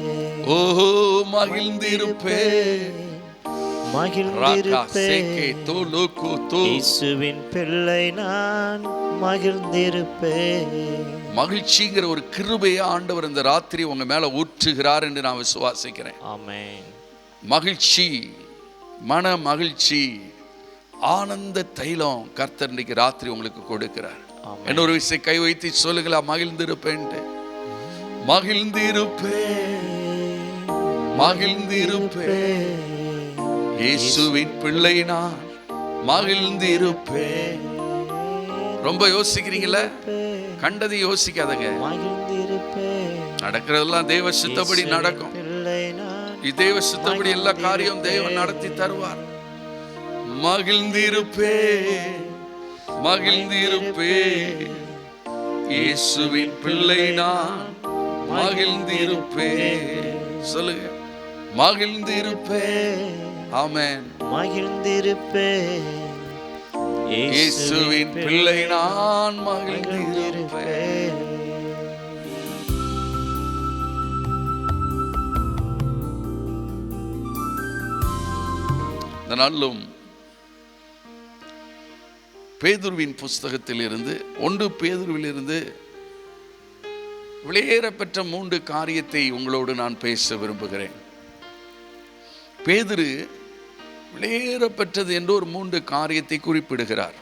ஓஹோ, மகிழ்ந்திருப்பேன், மகிழ்ந்திருப்பேன், இயேசுவின் பிள்ளை நான் மகிழ்ந்திருப்பேன். மகிழ்ச்சிங்கிற ஒரு கிருபையை ஆண்டவர் இந்த ராத்திரி உங்க மேல ஊற்றுகிறார் என்று நான் விசுவாசிக்கிறேன். ஆமென். மகிழ்ச்சி, மன மகிழ்ச்சி, ஆனந்த தைலம் கர்த்தர் இன்னைக்கு ராத்திரி உங்களுக்கு கொடுக்கிறார். இன்னொரு விஷயம் கை வைத்து சொல்லுங்களா, மகிழ்ந்திருப்பேன், மகிழ்ந்திருப்பேன், மகிழ்ந்திருப்பேன், இயேசுவின் பிள்ளை நான் மகிழ்ந்திருப்பேன். ரொம்ப யோசிக்கிறீங்களா? கண்டதை யோசிக்காதங்க. நடக்கிறதெல்லாம் தேவ சித்தப்படி நடக்கும். தேவ சித்தப்படி எல்லா காரியம் தேவன் நடத்தி தருவார். மகிழ்ந்திருப்பே மகிழ்ந்திருப்பே இயேசுவின் பிள்ளை நான் மகிழ்ந்திருப்பே. சொல்லுங்க, மகிழ்ந்திருப்பே. ஆமென். மகிழ்ந்திருப்பே இயேசுவின் பிள்ளை நான் மகிழ்ந்திருப்பே. இந்த நாளிலும் பேதுருவின் புஸ்தகத்தில் இருந்து 1 பேதுருவிலிருந்து வெளியேறப்பெற்ற 3 காரியத்தை உங்களோடு நான் பேச விரும்புகிறேன். பேதுரு வெளியேறப்பெற்றது என்று ஒரு 3 காரியத்தை குறிப்பிடுகிறார்.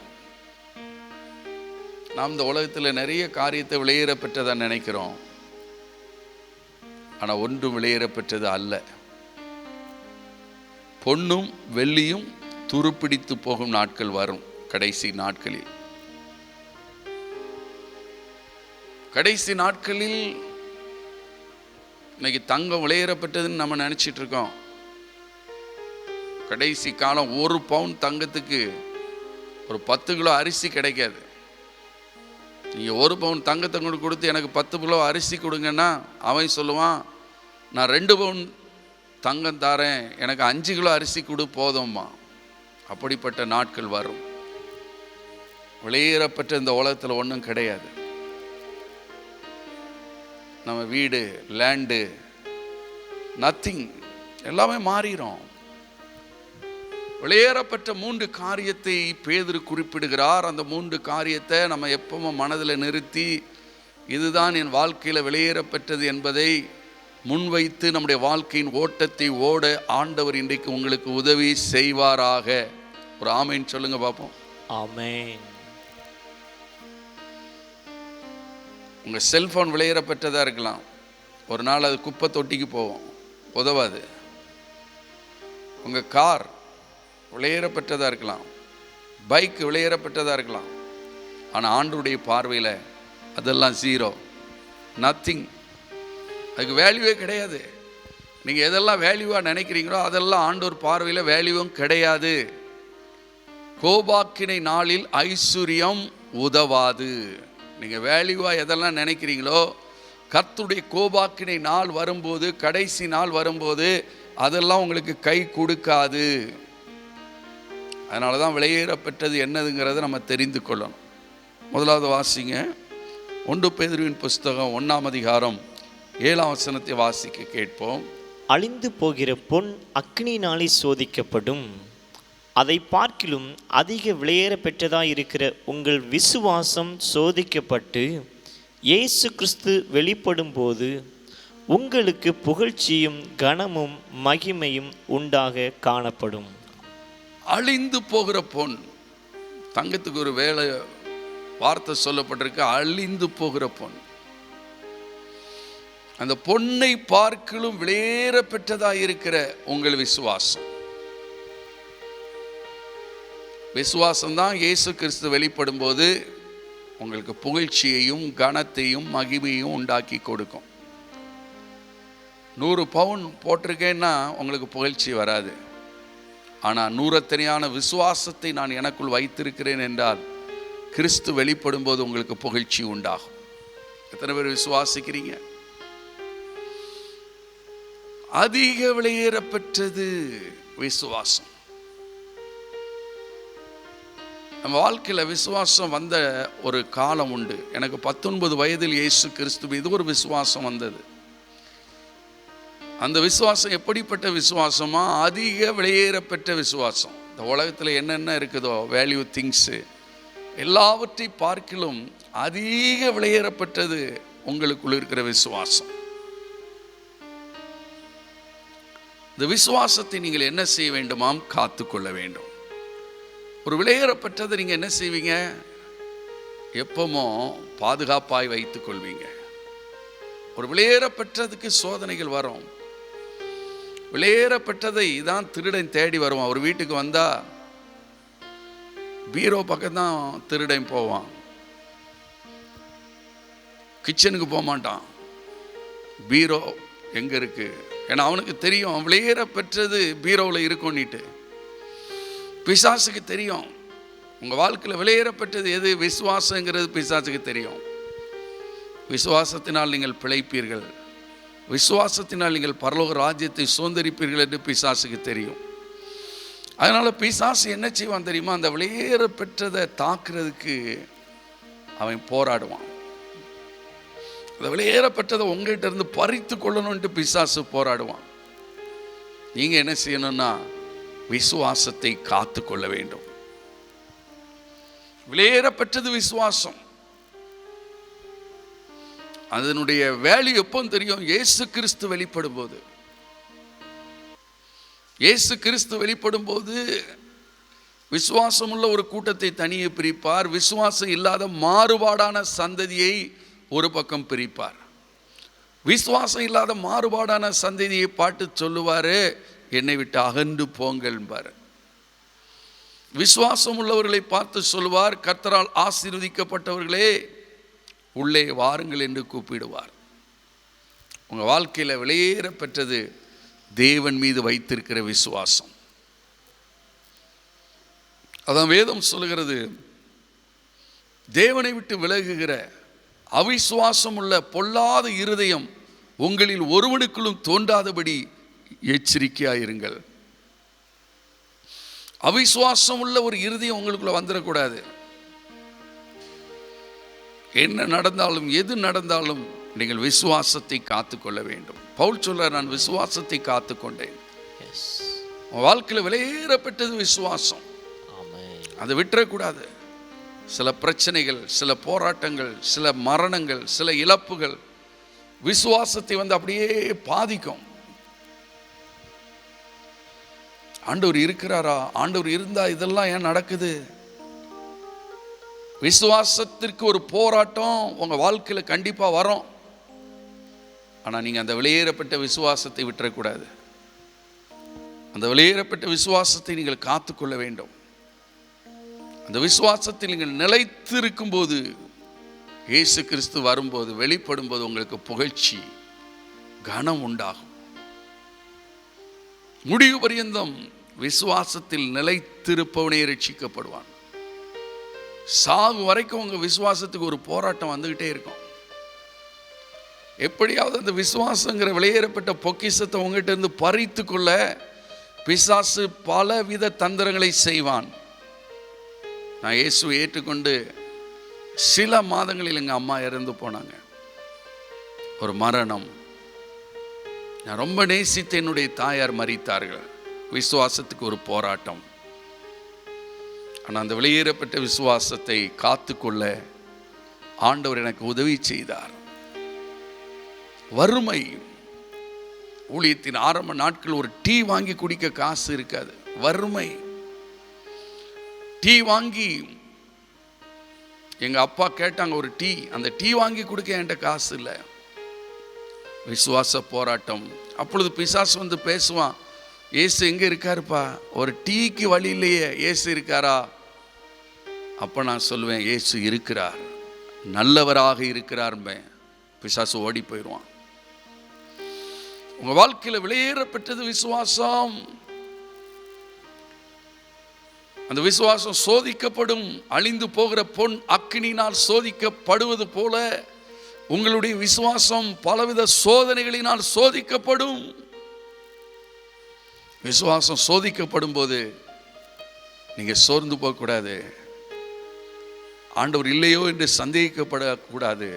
நாம் இந்த உலகத்தில் நிறைய காரியத்தை வெளியேறப்பெற்றதா நினைக்கிறோம். ஆனால் ஒன்றும் வெளியேறப்பெற்றது அல்ல. பொன்னும் வெள்ளியும் துருப்பிடித்து போகும் நாட்கள் வரும். கடைசி நாட்களில் இன்னைக்கு தங்கம் வெளியேறப்பட்டதுன்னு நம்ம நினைச்சிட்டு இருக்கோம். கடைசி காலம் 1 பவுன் தங்கத்துக்கு ஒரு 10 கிலோ அரிசி கிடைக்காது. நீங்க 1 பவுன் தங்கத்தை கொடுத்து எனக்கு 10 கிலோ அரிசி கொடுங்கன்னா அவன் சொல்லுவான், நான் 2 பவுன் தங்கம் தாரேன், எனக்கு 5 கிலோ அரிசி கொடு போதும்மா. அப்படிப்பட்ட நாட்கள் வரும். வெளியேறப்பட்ட இந்த உலகத்தில் ஒன்றும் கிடையாது. நம்ம வீடு, லேண்டு, நத்திங் எல்லாமே மாறிடும். வெளியேறப்பட்ட 3 காரியத்தை பேதுரு குறிப்பிடுகிறார். அந்த 3 காரியத்தை நம்ம எப்பவும் மனதில் நிறுத்தி, இதுதான் என் வாழ்க்கையில் வெளியேறப்பட்டது என்பதை முன்வைத்து நம்முடைய வாழ்க்கையின் ஓட்டத்தை ஓட ஆண்டவர் இன்றைக்கு உங்களுக்கு உதவி செய்வாராக. ஒரு ஆமேன் சொல்லுங்க பார்ப்போம். ஆமென். உங்கள் செல்ஃபோன் வெளியேறப்பட்டதாக இருக்கலாம். ஒரு நாள் அது குப்பை தொட்டிக்கு போவோம், உதவாது. உங்கள் கார் வெளியேறப்பட்டதாக இருக்கலாம், பைக் வெளியேறப்பட்டதாக இருக்கலாம். ஆனால் ஆண்டவருடைய பார்வையில் அதெல்லாம் 0, நத்திங். அதுக்கு வேல்யூவே கிடையாது. நீங்கள் எதெல்லாம் வேல்யூவாக நினைக்கிறீங்களோ அதெல்லாம் ஆண்டவர் பார்வையில் வேல்யூவும் கிடையாது. கோபாக்கினை நாளில் ஐஸ்வர்யம் உதவாது. நீங்கள் வேல்யூவாக எதெல்லாம் நினைக்கிறீங்களோ கர்த்தருடைய கோபாக்கினை நாள் வரும்போது, கடைசி நாள் வரும்போது அதெல்லாம் உங்களுக்கு கை கொடுக்காது. அதனால தான் வெளியேறப்பட்டது என்னதுங்கிறத நம்ம தெரிந்து கொள்ளணும். முதலாவது வாசிங்க, 1 பேதுருவின் புஸ்தகம் 1ஆம் அதிகாரம் 7ஆம் வசனத்தை வாசிக்க கேட்போம். அழிந்து போகிற பொன் அக்னியினாலே சோதிக்கப்படும், அதை பார்க்கிலும் அதிக விலையேற பெற்றதாய் இருக்கிற உங்கள் விசுவாசம் சோதிக்கப்பட்டு இயேசு கிறிஸ்து வெளிப்படும் போது உங்களுக்கு புகழ்ச்சியும் கனமும் மகிமையும் உண்டாக காணப்படும். அழிந்து போகிற பொன், தங்கத்துக்கு ஒரு வார்த்தை சொல்லப்பட்டிருக்கு, அழிந்து போகிற பொன். அந்த பொன்னை பார்க்கிலும் விலையேற பெற்றதாய் இருக்கிற உங்கள் விசுவாசம். விசுவாசம்தான் இயேசு கிறிஸ்து வெளிப்படும் போது உங்களுக்கு புகழ்ச்சியையும் கனத்தையும் மகிமையும் உண்டாக்கி கொடுக்கும். 100 பவுன் போட்டிருக்கேன்னா உங்களுக்கு புகழ்ச்சி வராது. ஆனால் 100 விசுவாசத்தை நான் எனக்குள் வைத்திருக்கிறேன் என்றால் கிறிஸ்து வெளிப்படும் போது உங்களுக்கு புகழ்ச்சி உண்டாகும். எத்தனை பேர் விசுவாசிக்கிறீங்க? அதிக விலையேறப்பெற்றது விசுவாசம். நம்ம வாழ்க்கையில் விசுவாசம் வந்த ஒரு காலம் உண்டு. எனக்கு 19 வயதில் இயேசு கிறிஸ்து மீது ஒரு விசுவாசம் வந்தது. அந்த விசுவாசம் எப்படிப்பட்ட விசுவாசமா? அதிக விலையேறப்பெற்ற விசுவாசம். இந்த உலகத்தில் என்னென்ன இருக்குதோ வேல்யூ திங்ஸு எல்லாவற்றை பார்க்கிலும் அதிக விலையேறப்பட்டது உங்களுக்குள் இருக்கிற விசுவாசம். இந்த விசுவாசத்தை நீங்கள் என்ன செய்ய வேண்டுமாம்? காத்துக்கொள்ள வேண்டும். ஒரு விலையேறப்பட்டதை நீங்கள் என்ன செய்வீங்க? எப்பவும் பாதுகாப்பாய் வைத்துக் கொள்வீங்க. ஒரு விலையேறப்பட்டதுக்கு சோதனைகள் வரும். விலையேறப்பட்டதை தான் திருடன் தேடி வருவான். ஒரு வீட்டுக்கு வந்தா பீரோ பக்கம் தான் திருடன் போவான், கிச்சனுக்கு போக மாட்டான். பீரோ எங்க இருக்கு, ஏன்னா அவனுக்கு தெரியும் அவன் வெளியேற பெற்றது பீரோவில் இருக்கும்னிட்டு. பிசாசுக்கு தெரியும் உங்கள் வாழ்க்கையில் வெளியேற பெற்றது எது, விசுவாசங்கிறது பிசாசுக்கு தெரியும். விசுவாசத்தினால் நீங்கள் பிழைப்பீர்கள், விசுவாசத்தினால் நீங்கள் பரலோக ராஜ்யத்தை சுதந்திரிப்பீர்கள் என்று பிசாசுக்கு தெரியும். அதனால் பிசாசு என்ன செய்வான் தெரியுமா, அந்த வெளியேற பெற்றதை தாக்குறதுக்கு அவன் போராடுவான். அந்த வெளியேற பெற்றதை உங்கள்கிட்ட இருந்து பறித்து கொள்ளணும்ட்டு பிசாசு போராடுவான். நீங்கள் என்ன செய்யணும்னா விசுவாசத்தை காத்து கொள்ள வேண்டும். வெளியேற பெற்றது விசுவாசம். அதனுடைய வேல்யூ எப்போ தெரியும், இயேசு கிறிஸ்து வெளிப்படும் போது. இயேசு கிறிஸ்து வெளிப்படும் போது விசுவாசம் உள்ள ஒரு கூட்டத்தை தனியே பிரிப்பார், விசுவாசம் இல்லாத மாறுபாடான சந்ததியை ஒரு பக்கம் பிரிப்பார். விசுவாசம் இல்லாத மாறுபாடான சந்ததியை பாட்டு சொல்லுவார், என்னை விட்டு அகன்று போங்கள்பார். விசுவாசம் உள்ளவர்களை பார்த்து சொல்லுவார், கர்த்தரால் ஆசீர்வதிக்கப்பட்டவர்களே உள்ளே வாருங்கள் என்று கூப்பிடுவார். உங்கள் வாழ்க்கையில் வெளியேற பெற்றது தேவன் மீது வைத்திருக்கிற விசுவாசம். அதான் வேதம் சொல்லுகிறது, தேவனை விட்டு விலகுகிற அவிசுவாசம் உள்ள பொல்லாத இருதயம் உங்களில் ஒருவனுக்குள்ளும் தோன்றாதபடி எச்சரிக்கையாயிருங்கள். அவிசுவாசம் உள்ள ஒரு இருதயம் உங்களுக்குள்ள வந்துடக்கூடாது. என்ன நடந்தாலும் எது நடந்தாலும் நீங்கள் விசுவாசத்தை காத்துக்கொள்ள வேண்டும். பவுல் சொல்றார், நான் விசுவாசத்தை காத்துக்கொண்டேன். வாழ்க்கையில் வெளியேறப்பட்டது விசுவாசம், அதை விட்டுறக்கூடாது. சில பிரச்சனைகள், சில போராட்டங்கள், சில மரணங்கள், சில இழப்புகள் விசுவாசத்தை அப்படியே பாதிக்கும். ஆண்டவர் இருக்கிறாரா, ஆண்டவர் இருந்தா இதெல்லாம் ஏன் நடக்குது? விசுவாசத்திற்கு ஒரு போராட்டம் உங்க வாழ்க்கையில கண்டிப்பா வரும். ஆனா நீங்க அந்த வெளியேறப்பட்ட விசுவாசத்தை விட்டுறக்கூடாது. அந்த வெளியேறப்பட்ட விசுவாசத்தை நீங்கள் காத்துக்கொள்ள வேண்டும். அந்த விசுவாசத்தில் நீங்கள் நிலைத்திருக்கும் போது, இயேசு கிறிஸ்து வரும்போது, வெளிப்படும் போது உங்களுக்கு புகழ்ச்சி, கனம் உண்டாகும். முடிவு பரியந்தம் விசுவாசத்தில் நிலைத்திருப்பவனே ரட்சிக்கப்படுவான். சாகு வரைக்கும் உங்க விசுவாசத்துக்கு ஒரு போராட்டம் வந்துகிட்டே இருக்கும். எப்படியாவது அந்த விசுவாசங்கிற வெளியேறப்பட்ட பொக்கிஷத்தை உங்ககிட்ட இருந்து பறித்து கொள்ள பிசாசு பலவித தந்திரங்களை செய்வான். நான் இயேசுவை ஏற்றுக்கொண்டு சில மாதங்களில் எங்கள் அம்மா இறந்து போனாங்க. ஒரு மரணம். நான் ரொம்ப நேசித்த என்னுடைய தாயார் மரித்தார்கள். விசுவாசத்துக்கு ஒரு போராட்டம். ஆனால் அந்த வெளியேறப்பட்ட விசுவாசத்தை காத்துக்கொள்ள ஆண்டவர் எனக்கு உதவி செய்தார். வறுமை, ஊழியத்தின் ஆரம்ப நாட்கள் ஒரு டீ வாங்கி குடிக்க காசு இருக்காது. வறுமை. டீ வாங்கி எங்க அப்பா கேட்டாங்க ஒரு டீ, அந்த டீ வாங்கி கொடுக்க என்கிட்ட காசு இல்லை. விசுவாச போராட்டம். அப்பொழுது பிசாசு வந்து பேசுவான், ஏசு எங்க இருக்காருப்பா, ஒரு டீக்கு வழி இல்லையே, ஏசு இருக்காரா? அப்ப நான் சொல்லுவேன், ஏசு இருக்கிறார், நல்லவராக இருக்கிறார். பிசாசு ஓடி போயிடுவான். உங்க வாழ்க்கையில வெளியேறப்பட்டது விசுவாசம். அந்த விசுவாசம் சோதிக்கப்படும். அழிந்து போகிற பொன் அக்கினியினால் சோதிக்கப்படுவது போல உங்களுடைய விசுவாசம் பலவித சோதனைகளினால் சோதிக்கப்படும். விசுவாசம் சோதிக்கப்படும் போது நீங்க சோர்ந்து போகக்கூடாது. ஆண்டவர் இல்லையோ என்று சந்தேகிக்கப்படக்கூடாது.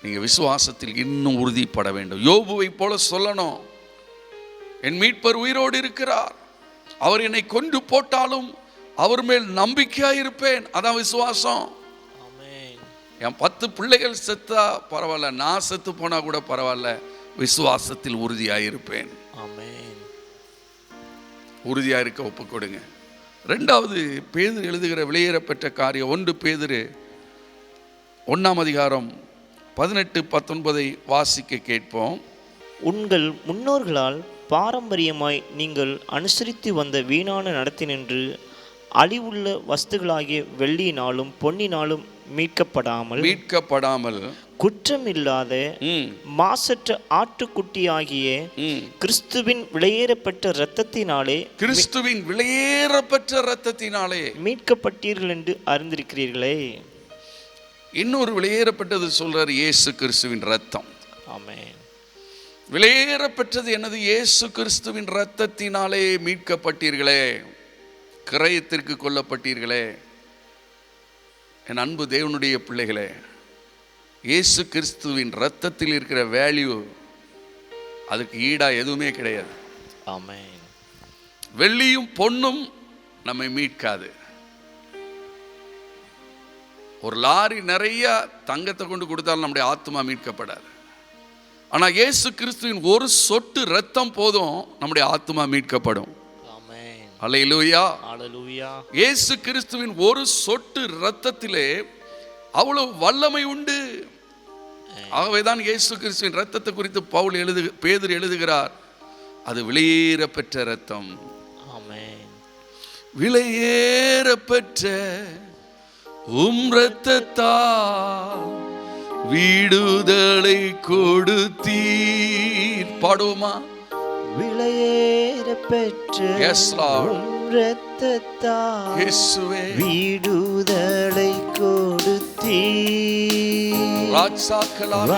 நீங்க விசுவாசத்தில் இன்னும் உறுதிப்பட வேண்டும். யோபுவை போல சொல்லணும், என் மீட்பர் உயிரோடு இருக்கிறார், அவர் என்னை கொண்டு போட்டாலும் அவர் மேல் நம்பிக்கையாயிருப்பேன். அதான் விசுவாசம். என் 10 பிள்ளைகள் செத்தா பரவாயில்ல, நான் செத்து போனா கூட பரவாயில்ல, விசுவாசத்தில் உறுதியாயிருப்பேன். உறுதியா இருக்க ஒப்பு கொடுங்க. 2வது பேதுரு எழுதுகிற வெளியேறப்பட்ட காரியம் 1 பேதுரு 1ஆம் அதிகாரம் 18-19 வாசிக்க கேட்போம். உங்கள் முன்னோர்களால் பாரம்பரியமாய் நீங்கள் அனுசரித்து வந்த வீணான நடத்தினின்று அழிவுள்ள வஸ்துகளாகிய வெள்ளியினாலும் பொன்னினாலும் மீட்கப்படாமல் குற்றமில்லாத மாசற்ற ஆட்டுக்குட்டியாகிய கிறிஸ்துவின் விலையேறப்பட்ட இரத்தத்தினாலே மீட்கப்பட்டீர்கள் என்று அறிந்திருக்கிறீர்களே. இன்னொரு விலையேறப்பட்டது சொல்றார், இயேசு கிறிஸ்துவின் ரத்தம். ஆமென். விலையேறப்பட்டது என்னது? இயேசு கிறிஸ்துவின் ரத்தத்தினாலே மீட்கப்பட்டீர்களே, கிரயத்திற்கு கொல்லப்பட்டீர்களே. என் அன்பு தேவனுடைய பிள்ளைகளே, இயேசு கிறிஸ்துவின் ரத்தத்தில் இருக்கிற வேல்யூ அதுக்கு ஈடா எதுவுமே கிடையாது. ஆமென். வெள்ளியும் பொன்னும் நம்மை மீட்காது. ஒரு லாரி நிறைய தங்கத்தை கொண்டு கொடுத்தாலும் நம்முடைய ஆத்மா மீட்கப்படாது. ஆனா இயேசு கிறிஸ்துவின் ஒரு சொட்டு ரத்தம் போதும் நம்முடைய ஆத்மா மீட்கப்படும். ஆமென். அல்லேலூயா. அல்லேலூயா. இயேசு கிறிஸ்துவின் ஒரு சொட்டு ரத்தத்திலே அவ்வளவு வல்லமை உண்டு. ஆகவேதான் இயேசு கிறிஸ்துவின் ரத்தத்தை குறித்து பேதுரு எழுதுகிறார், அது விலையேறப்பெற்ற ரத்தம். ஆமென். விலையேறப்பெற்ற ரத்தத்தால் விடுதலை கொடுத்தீர். பாடுவோமா? விலையேறப்பெற்ற இரத்தத்தால் இயேசுவே விடுதலை கொடுத்தீர். ராஜாக்களால்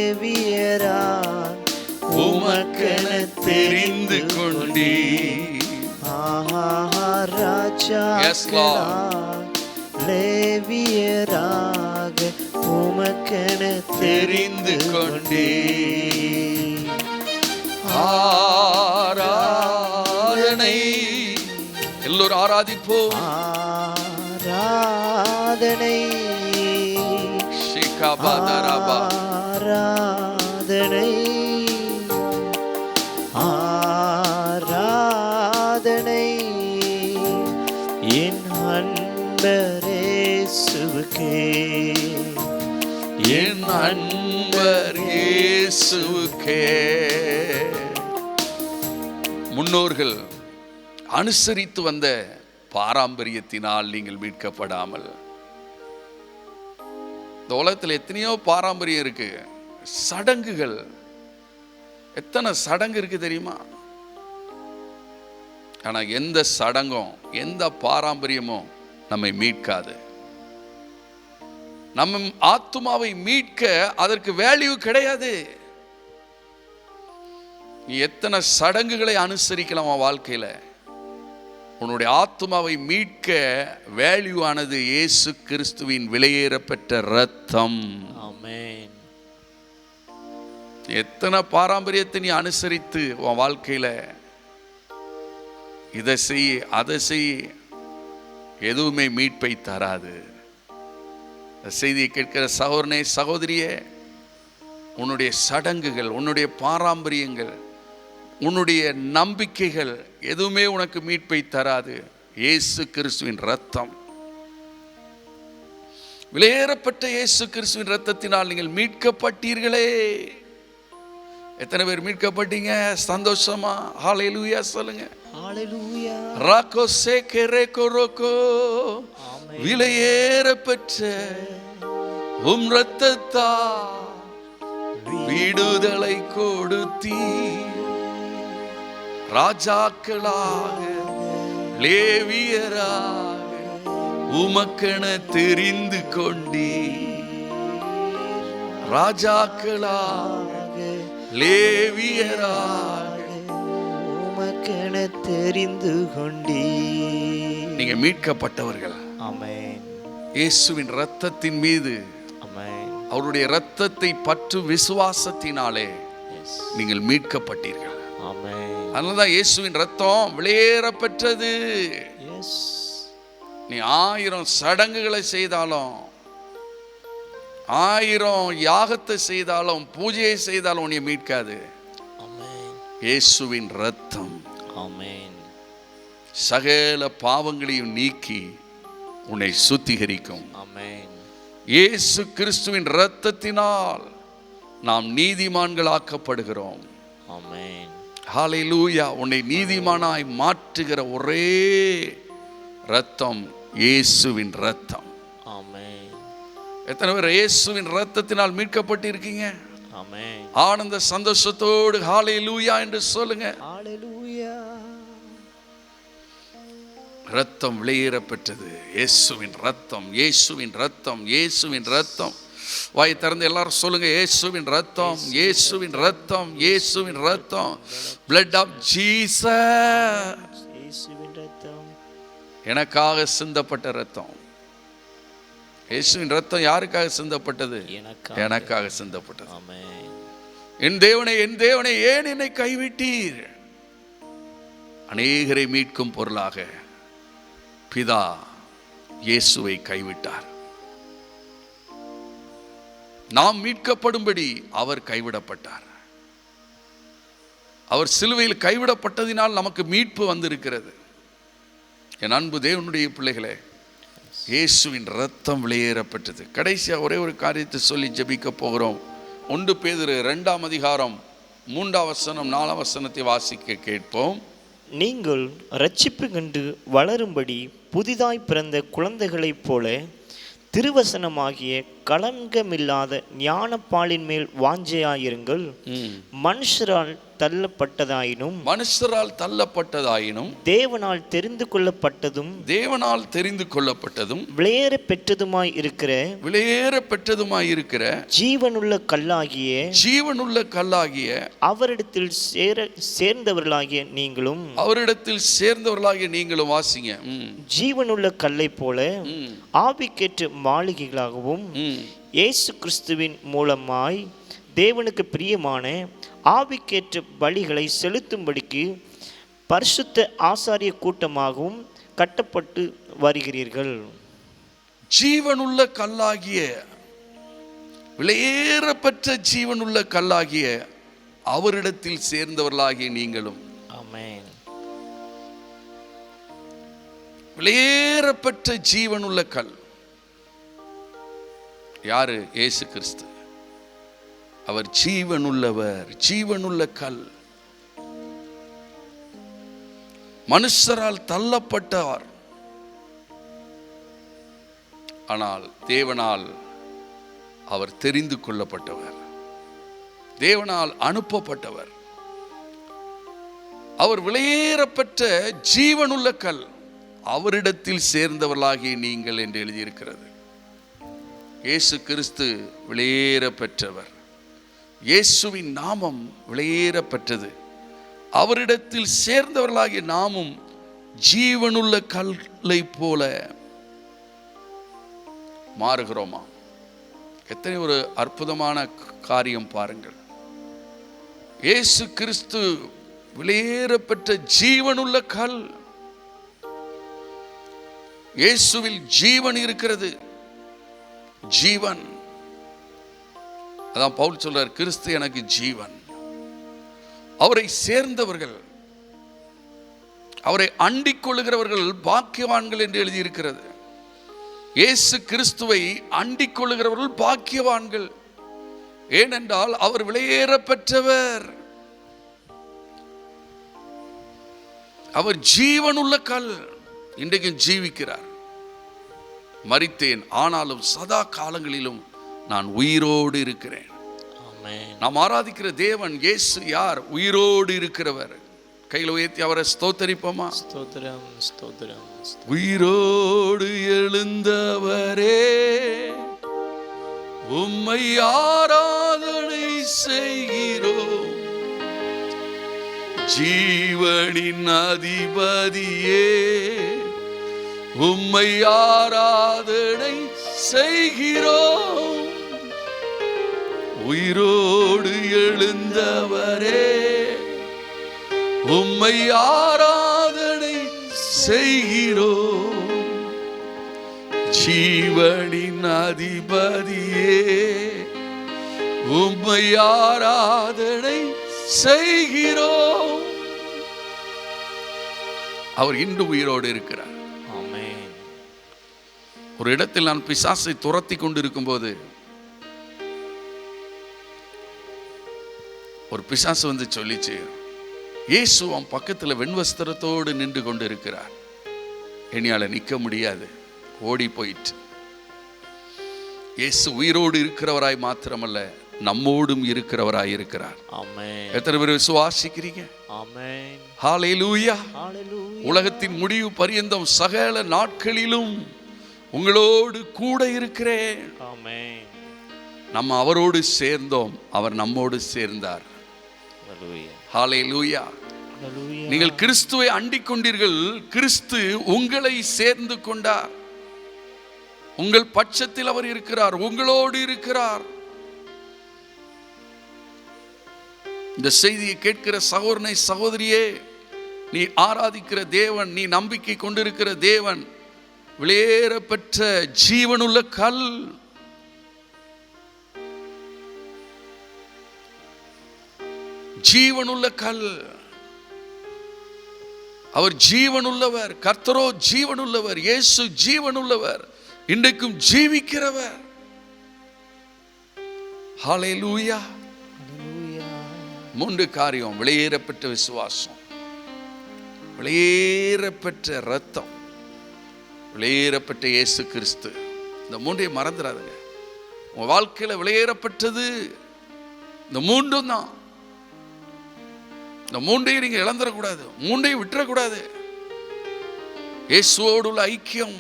லேவியரால் உமக்கென தெரிந்து கொண்டீர். ராஜாக்களால் லேவியராக உமக்கென தெரிந்து கொண்டீர். ஆராதனை எல்லோரும் ஆராதிப்போம். ஆராதனை ஆராதனை ஆராதனை என் அன்பரேசுவுக்கே, என் அன்பர் இயேசுவுக்கே. முன்னோர்கள் அனுசரித்து வந்த பாரம்பரியத்தினால் நீங்கள் மீட்கப்படாமல். இந்த உலகத்தில் எத்தனையோ பாரம்பரியம் இருக்கு, சடங்குகள். எத்தனை சடங்கு இருக்கு தெரியுமா? ஆனா எந்த சடங்கும் எந்த பாரம்பரியமும் நம்மை மீட்காது. நம்ம ஆத்துமாவை மீட்க அதற்கு வேல்யூ கிடையாது. நீ எத்தனை சடங்குகளை அனுசரிக்கலாம் வாழ்க்கையில, உன்னுடைய ஆத்துமாவை மீட்க வேல்யூ ஆனது இயேசு கிறிஸ்துவின் விலையேறப்பெற்ற ரத்தம். ஆமென். எத்தனை பாரம்பரியத்தை நீ அனுசரித்து உன் வாழ்க்கையில இதை செய் அதை செய், எதுவுமே மீட்பை தராது. செய்தியை கேட்கிற சகோதரனே சகோதரியே, உன்னுடைய சடங்குகள், உன்னுடைய பாரம்பரியங்கள், உன்னுடைய நம்பிக்கைகள் எதுவுமே உனக்கு மீட்பை தராது. இயேசு கிறிஸ்துவின் ரத்தம், விலையேறப்பட்ட இயேசு கிறிஸ்துவின் ரத்தத்தினால் நீங்கள் மீட்கப்பட்டீர்களே. எத்தனை பேர் மீட்கப்பட்டீங்க? சந்தோஷமா ஹல்லேலூயா சொல்லுங்க. ஹல்லேலூயா. ராகோ சேகரேகோ ரோகோ, விலையேறப்பட்ட ரத்தத்தால் விடுதலை கொடுத்தீர். ராஜாக்களாக லேவியராக உமக்கென தெரிந்து கொண்டீர். ராஜாக்களாக லேவியராக உமக்கென தெரிந்து கொண்டீர். நீங்க மீட்கப்பட்டவர்கள். ஆமென். இயேசுவின் இரத்தத்தின் மீது, ஆமென், அவருடைய இரத்தத்தை பற்று விசுவாசத்தினாலே நீங்கள் மீட்கப்பட்டீர்கள். ஆமென். அதனாலதான் இயேசுவின் இரத்தம் விலையேறப்பெற்றது. நீ 1000 சடங்குகளை செய்தாலும், 1000 யாகத்தை செய்தாலும், பூஜையை செய்தாலும் உன்னை மீட்காது. இயேசுவின் இரத்தம் சகல பாவங்களையும் நீக்கி உன்னை சுத்திகரிக்கும். இயேசு கிறிஸ்துவின் இரத்தத்தினால் நாம் நீதிமான்களாக்கப்படுகிறோம். ஹல்லேலூயா. உன்னை நீதிமானாய் மாற்றுகிற ஒரே இரத்தம் இயேசுவின் ரத்தம். ஆமென். எத்தனை பேர் இயேசுவின் ரத்தத்தினால் மீட்கப்பட்டு இருக்கீங்க? ஆமென். ஆனந்த சந்தோஷத்தோடு ஹalleluya என்று சொல்லுங்க. ஹalleluya. ரத்தம் வெளியேறப்பட்டது. இயேசுவின் ரத்தம், இயேசுவின் ரத்தம், இயேசுவின் ரத்தம். வாய் திறந்து எல்லாரும் சொல்லுங்க, இயேசுவின் ரத்தம், இயேசுவின் ரத்தம், இயேசுவின் ரத்தம். blood of Jesus. இயேசுவின் ரத்தம் எனக்காக சிந்தப்பட்ட ரத்தம். இயேசுவின் ரத்தம் யாருக்காக சிந்தப்பட்டது? எனக்காக சிந்தப்பட்டது. ஆமென். என் தேவனே, என் தேவனே, ஏன் என்னை கைவிட்டீர்? அநேகரை மீட்கும் பொருளாக பிதா இயேசுவை கைவிட்டார். நாம் மீட்கப்படும்படி அவர் கைவிடப்பட்டார். அவர் சிலுவையில் கைவிடப்பட்டதினால் நமக்கு மீட்பு வந்திருக்கிறது. என் அன்பு தேவனுடைய பிள்ளைகளே, இயேசுவின் ரத்தம் வெளியேறப்பட்டது. கடைசியாக ஒரே ஒரு காரியத்தை சொல்லி ஜெபிக்க போகிறோம். 1 பேதுரு 2ஆம் அதிகாரம் 3ஆம் வசனம் 4ஆம் வசனத்தை வாசிக்க கேட்போம். நீங்கள் இரட்சிப்பு கண்டு வளரும்படி புதிதாய் பிறந்த குழந்தைகளைப் போல திருவசனமாகிய களங்கமில்லாத ஞானப்பாலின் மேல் வாஞ்சையாயிருங்கள். மனுஷரால் தள்ளப்பட்டதாயினும் தேவனால் தெரிந்து கொள்ளப்பட்டதும் விளையேற பெற்றதுமாய் இருக்கிற ஜீவனுள்ள கல்லாகிய அவரிடத்தில் சேர்ந்தவர்களாகிய நீங்களும் வாசிங்க. ஜீவனுள்ள கல்லை போல ஆவிக்கேற்ற மாளிகைகளாகவும் இயேசு கிறிஸ்துவின் மூலமாய் தேவனுக்கு பிரியமான ஆவிக்கேற்ற பலிகளை செலுத்தும்படிக்கு பரிசுத்த ஆசாரிய கூட்டமாகவும் கட்டப்பட்டு வருகிறீர்கள். ஜீவனுள்ள கல்லாகிய, விலையேறப்பெற்ற ஜீவனுள்ள கல்லாகிய அவரிடத்தில் சேர்ந்தவர்களாகிய நீங்களும். ஆமென். விலையேறப்பெற்ற ஜீவனுள்ள கல் யாரு? இயேசு கிறிஸ்து. அவர் ஜீவனுள்ளவர், ஜீவனுள்ள கல். மனுஷரால் தள்ளப்பட்டவர், ஆனால் தேவனால் அவர் தெரிந்து கொள்ளப்பட்டவர், தேவனால் அனுப்பப்பட்டவர். அவர் விலையேறப்பெற்ற ஜீவனுள்ள கல், அவரிடத்தில் சேர்ந்தவர்களாகிய நீங்கள் என்று எழுதியிருக்கிறது. இயேசு கிறிஸ்து விலையேற பெற்றவர். இயேசுவின் நாமம் விலையேற பெற்றது. அவரிடத்தில் சேர்ந்தவர்களாகிய நாமும் ஜீவனுள்ள கல்லை போல மாறுகிறோமா? எத்தனை ஒரு அற்புதமான காரியம் பாருங்கள். இயேசு கிறிஸ்து விலையேற பெற்ற ஜீவனுள்ள கல். இயேசுவில் ஜீவன் இருக்கிறது. ஜீவன். அதான் பவுல் சொல்றார், கிறிஸ்து எனக்கு ஜீவன். அவரை சேர்ந்தவர்கள், அவரை அண்டிக் கொள்ளுகிறவர்கள் பாக்கியவான்கள் என்று எழுதியிருக்கிறது. இயேசு கிறிஸ்துவை அண்டிக் கொள்ளுகிறவர்கள் பாக்கியவான்கள். ஏனென்றால் அவர் விலையேற பெற்றவர். அவர் ஜீவனுள்ள கல். இன்றைக்கும் ஜீவிக்கிறார். மரித்தேன், ஆனாலும் சதா காலங்களிலும் நான் உயிரோடு இருக்கிறேன். நாம் ஆராதிக்கிற தேவன் இயேசு யார்? உயிரோடு இருக்கிறவர். கையில் உயர்த்தி அவரை ஸ்தோத்தரிப்போமா? ஸ்தோத்திரம், ஸ்தோத்திரம். உயிரோடு எழுந்தவரே, உம்மை ஆராதனை செய்கிறோம். ஜீவனின் அதிபதியே, உம்மை ஆராதனை செய்கிறோம். உயிரோடு எழுந்தவரே, உம்மை ஆராதனை செய்கிறோம். ஜீவனின் அதிபதியே, உம்மை ஆராதனை செய்கிறோம். அவர் இன்று உயிரோடு இருக்கிறார். ஒரு இடத்தில் நான் பிசாசை துரத்தி கொண்டிருக்கும் போது ஒரு பிசாசு வந்து சொல்லிச்சு, இயேசு அவன் பக்கத்தில் வெண்வஸ்திரத்தோடு நின்று கொண்டு இருக்கிறார். என்னையால நிற்க முடியாது, ஓடி போயிட்டு. இயேசு உயிரோடு இருக்கிறவராய் மாத்திரமல்ல, நம்மோடும் இருக்கிறவராய் இருக்கிறார். ஆமென். எத்தனை பேர் விசுவாசிக்கிறீங்க? ஆமென். ஹல்லேலூயா. ஹல்லேலூயா. உலகத்தின் முடிவு பரியந்தம் சகல நாட்களிலும் உங்களோடு கூட இருக்கிறேன். ஆமென். நம்ம அவரோடு சேர்ந்தோம், அவர் நம்மோடு சேர்ந்தார். ஹல்லேலூயா. ஹல்லேலூயா. ஹல்லேலூயா. நீங்கள் கிறிஸ்துவை அண்டிக் கொண்டீர்கள், கிறிஸ்து உங்களை சேர்ந்து கொண்டார். உங்கள் பட்சத்தில் அவர் இருக்கிறார், உங்களோடு இருக்கிறார். இந்த செய்தியை கேட்கிற சகோதரனை சகோதரியே, நீ ஆராதிக்கிற தேவன், நீ நம்பிக்கை கொண்டிருக்கிற தேவன் வெளியேற பெற்ற ஜீவனுள்ள கல். ஜீவனுள்ள கல். அவர் ஜீவனுள்ளவர். கர்த்தரோ ஜீவனுள்ளவர். இயேசு ஜீவனுள்ளவர், இன்றைக்கும் ஜீவிக்கிறவர். ஹல்லேலூயா. மூன்று காரியம்: வெளியேறப்பட்ட விசுவாசம், வெளியேறப்பட்ட இரத்தம், வெளியேறப்பட்ட இயேசு கிறிஸ்து. இந்த மூன்றையும் மறந்துடாதுங்க. உங்க வாழ்க்கையில வெளியேறப்பட்டது இந்த மூன்றும் தான். இந்த மூன்றையும் நீங்க இழந்துடக்கூடாது, மூன்றையும் விட்டுறக்கூடாது. இயேசுவோடு உள்ள ஐக்கியம்,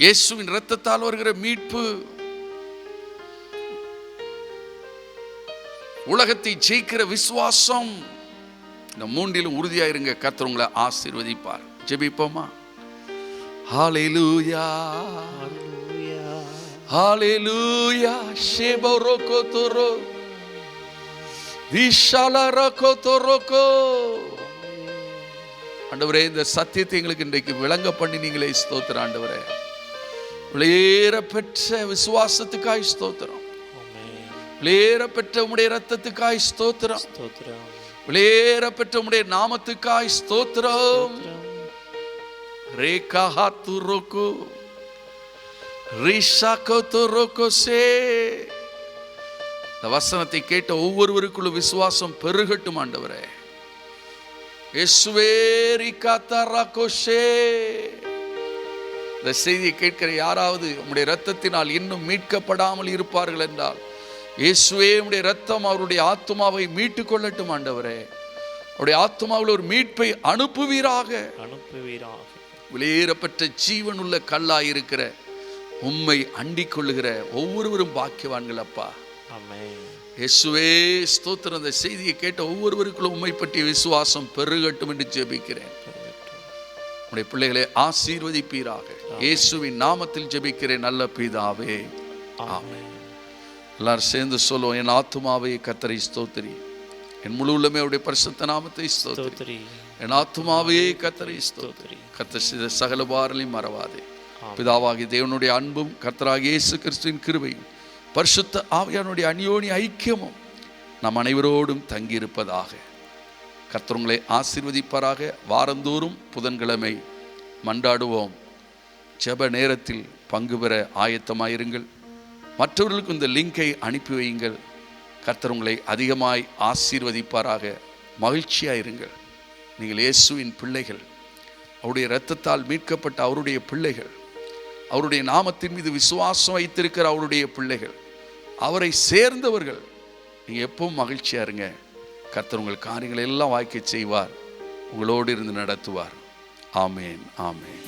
இயேசுவின் இரத்தத்தால் வருகிற மீட்பு, உலகத்தை ஜெயிக்கிற விசுவாசம், இந்த மூன்றிலும் உறுதியாயிருங்க. கர்த்தர் உங்களை ஆசீர்வதிப்பார். ஜெபிப்போமா? ஹல்லேலூயா. ஹல்லேலூயா. ஷேபரோகோதோரோ விஷாலரோகோதோரோகோ. ஆண்டவரே, இந்த சத்தியத்தை எங்களுக்கு இன்றைக்கு விளங்க பண்ணினீங்களே, ஸ்தோத்திரம். ஆண்டவரே, வெளியேறப்பெற்ற விசுவாசத்துக்காய் ஸ்தோத்திரம். வெளியேறப்பெற்ற உம்முடைய இரத்தத்துக்காய் ஸ்தோத்திரம். வெளியேறப்பெற்ற உம்முடைய நாமத்துக்காய் ஸ்தோத்திரம். ரேகாஹாத்துரோகோ ரிஷாகோதோரோகோசே. இந்த வசனத்தை கேட்ட ஒவ்வொருவருக்குள்ள விசுவாசம் பெருகட்டும் ஆண்டவரே. இயேசுவே ரிகாதராகோஷே. இந்த செய்தியை கேட்கிற யாராவது உம்முடைய இரத்தத்தினால் இன்னும் மீட்கப்படாமல் இருப்பார்கள் என்றால், இயேசுவே உம்முடைய இரத்தம் அவருடைய ஆத்துமாவை மீட்டுக் கொள்ளட்டும் ஆண்டவரே. அவருடைய ஆத்துமாவில் ஒரு மீட்பை அனுப்புவீராக. வெளியேறப்பட்ட ஜீவனுள்ள கல்லாய் இருக்கிற உம்மை அண்டிக் கொள்ளுகிற ஒவ்வொருவரும் பாக்கியவான்கள் அப்பா. இயேசுவே ஸ்தோத்திரம். இந்த செய்தியை கேட்ட ஒவ்வொருவருக்குள்ள உம்மை பற்றிய விசுவாசம் பெருகட்டும் என்று ஜெபிக்கிறேன். உம்முடைய பிள்ளைகளை ஆசீர்வதிப்பீராக. இயேசுவின் நாமத்தில் ஜெபிக்கிறேன் நல்ல பிதாவே, ஆமென். எல்லாரும் சேர்ந்து சொல்லுவோம்: என் ஆத்துமாவே கர்த்தரை ஸ்தோத்திரி, என் முழு உள்ளமே அவருடைய பரிசுத்த நாமத்தை ஸ்தோத்திரி. என் ஆத்துமாவே கர்த்தரை ஸ்தோத்திரி. கர்த்தர் செய்த சகல உபகாரங்களையும் மறவாதே. பிதாவாகிய தேவனுடைய அன்பும் கர்த்தராகிய இயேசு கிறிஸ்துவின் கிருபையும் பரிசுத்த ஆவியானுடைய அந்யோன்ய ஐக்கியமும் நம் அனைவரோடும் தங்கியிருப்பதாக. கர்த்தர் உங்களை ஆசீர்வதிப்பாராக. வாரந்தோறும் புதன்கிழமை மன்றாடுவோம். ஜெப நேரத்தில் பங்கு பெற ஆயத்தமாயிருங்கள். மற்றவர்களுக்கு இந்த லிங்கை அனுப்பி வையுங்கள். கர்த்தர் உங்களை அதிகமாய் ஆசீர்வதிப்பாராக. மகிழ்ச்சியாயிருங்கள். நீங்கள் இயேசுவின் பிள்ளைகள், அவருடைய இரத்தத்தால் மீட்கப்பட்ட அவருடைய பிள்ளைகள், அவருடைய நாமத்தின் மீது விசுவாசம் வைத்திருக்கிற அவருடைய பிள்ளைகள், அவரை சேர்ந்தவர்கள். நீங்கள் எப்பவும் மகிழ்ச்சியா இருங்க. கர்த்தர் உங்கள் காரியங்களை எல்லாம் வாய்க்க செய்வார், உங்களோடு இருந்து நடத்துவார். ஆமேன், ஆமேன்.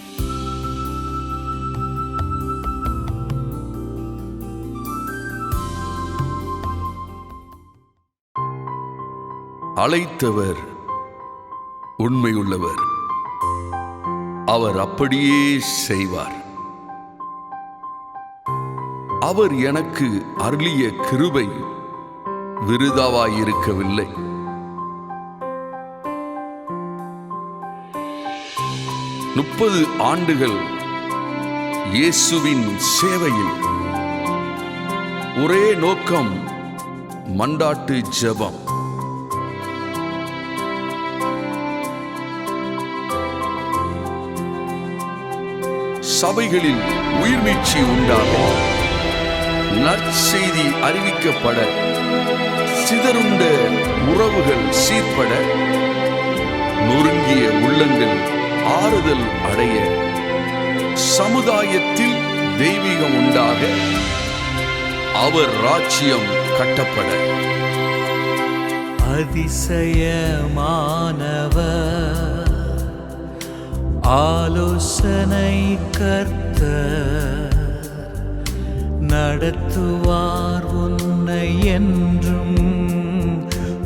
அழைத்தவர் உண்மையுள்ளவர், அவர் அப்படியே செய்வார். அவர் எனக்கு அருளிய கிருபை விருதாவாயிருக்கவில்லை. முப்பது ஆண்டுகள் இயேசுவின் சேவையில் ஒரே நோக்கம், மன்றாட்டு ஜெபம். சபைகளில் உயிர்மீட்சி உண்டாக, நற்செய்தி அறிவிக்கப்பட, சிதறுண்ட உறவுகள் சீர்பட, நொறுங்கிய உள்ளங்கள் ஆறுதல் அடைய, சமுதாயத்தில் தெய்வீகம் உண்டாக, அவர் ராஜ்யம் கட்டப்பட. அதிசயமானவர், ஆலோசனை கர்த்தர், நடத்துவார் உன்னை என்றும்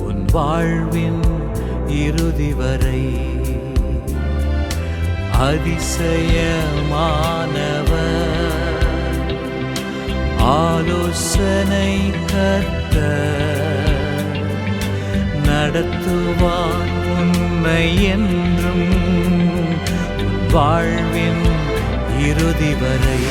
உன் வாழ்வின் இறுதி வரை. அதிசயமானவர், ஆலோசனை கர்த்தர், நடத்துவார் உன்னை என்றும் உன் வாழ்வின் இறுதி வரை.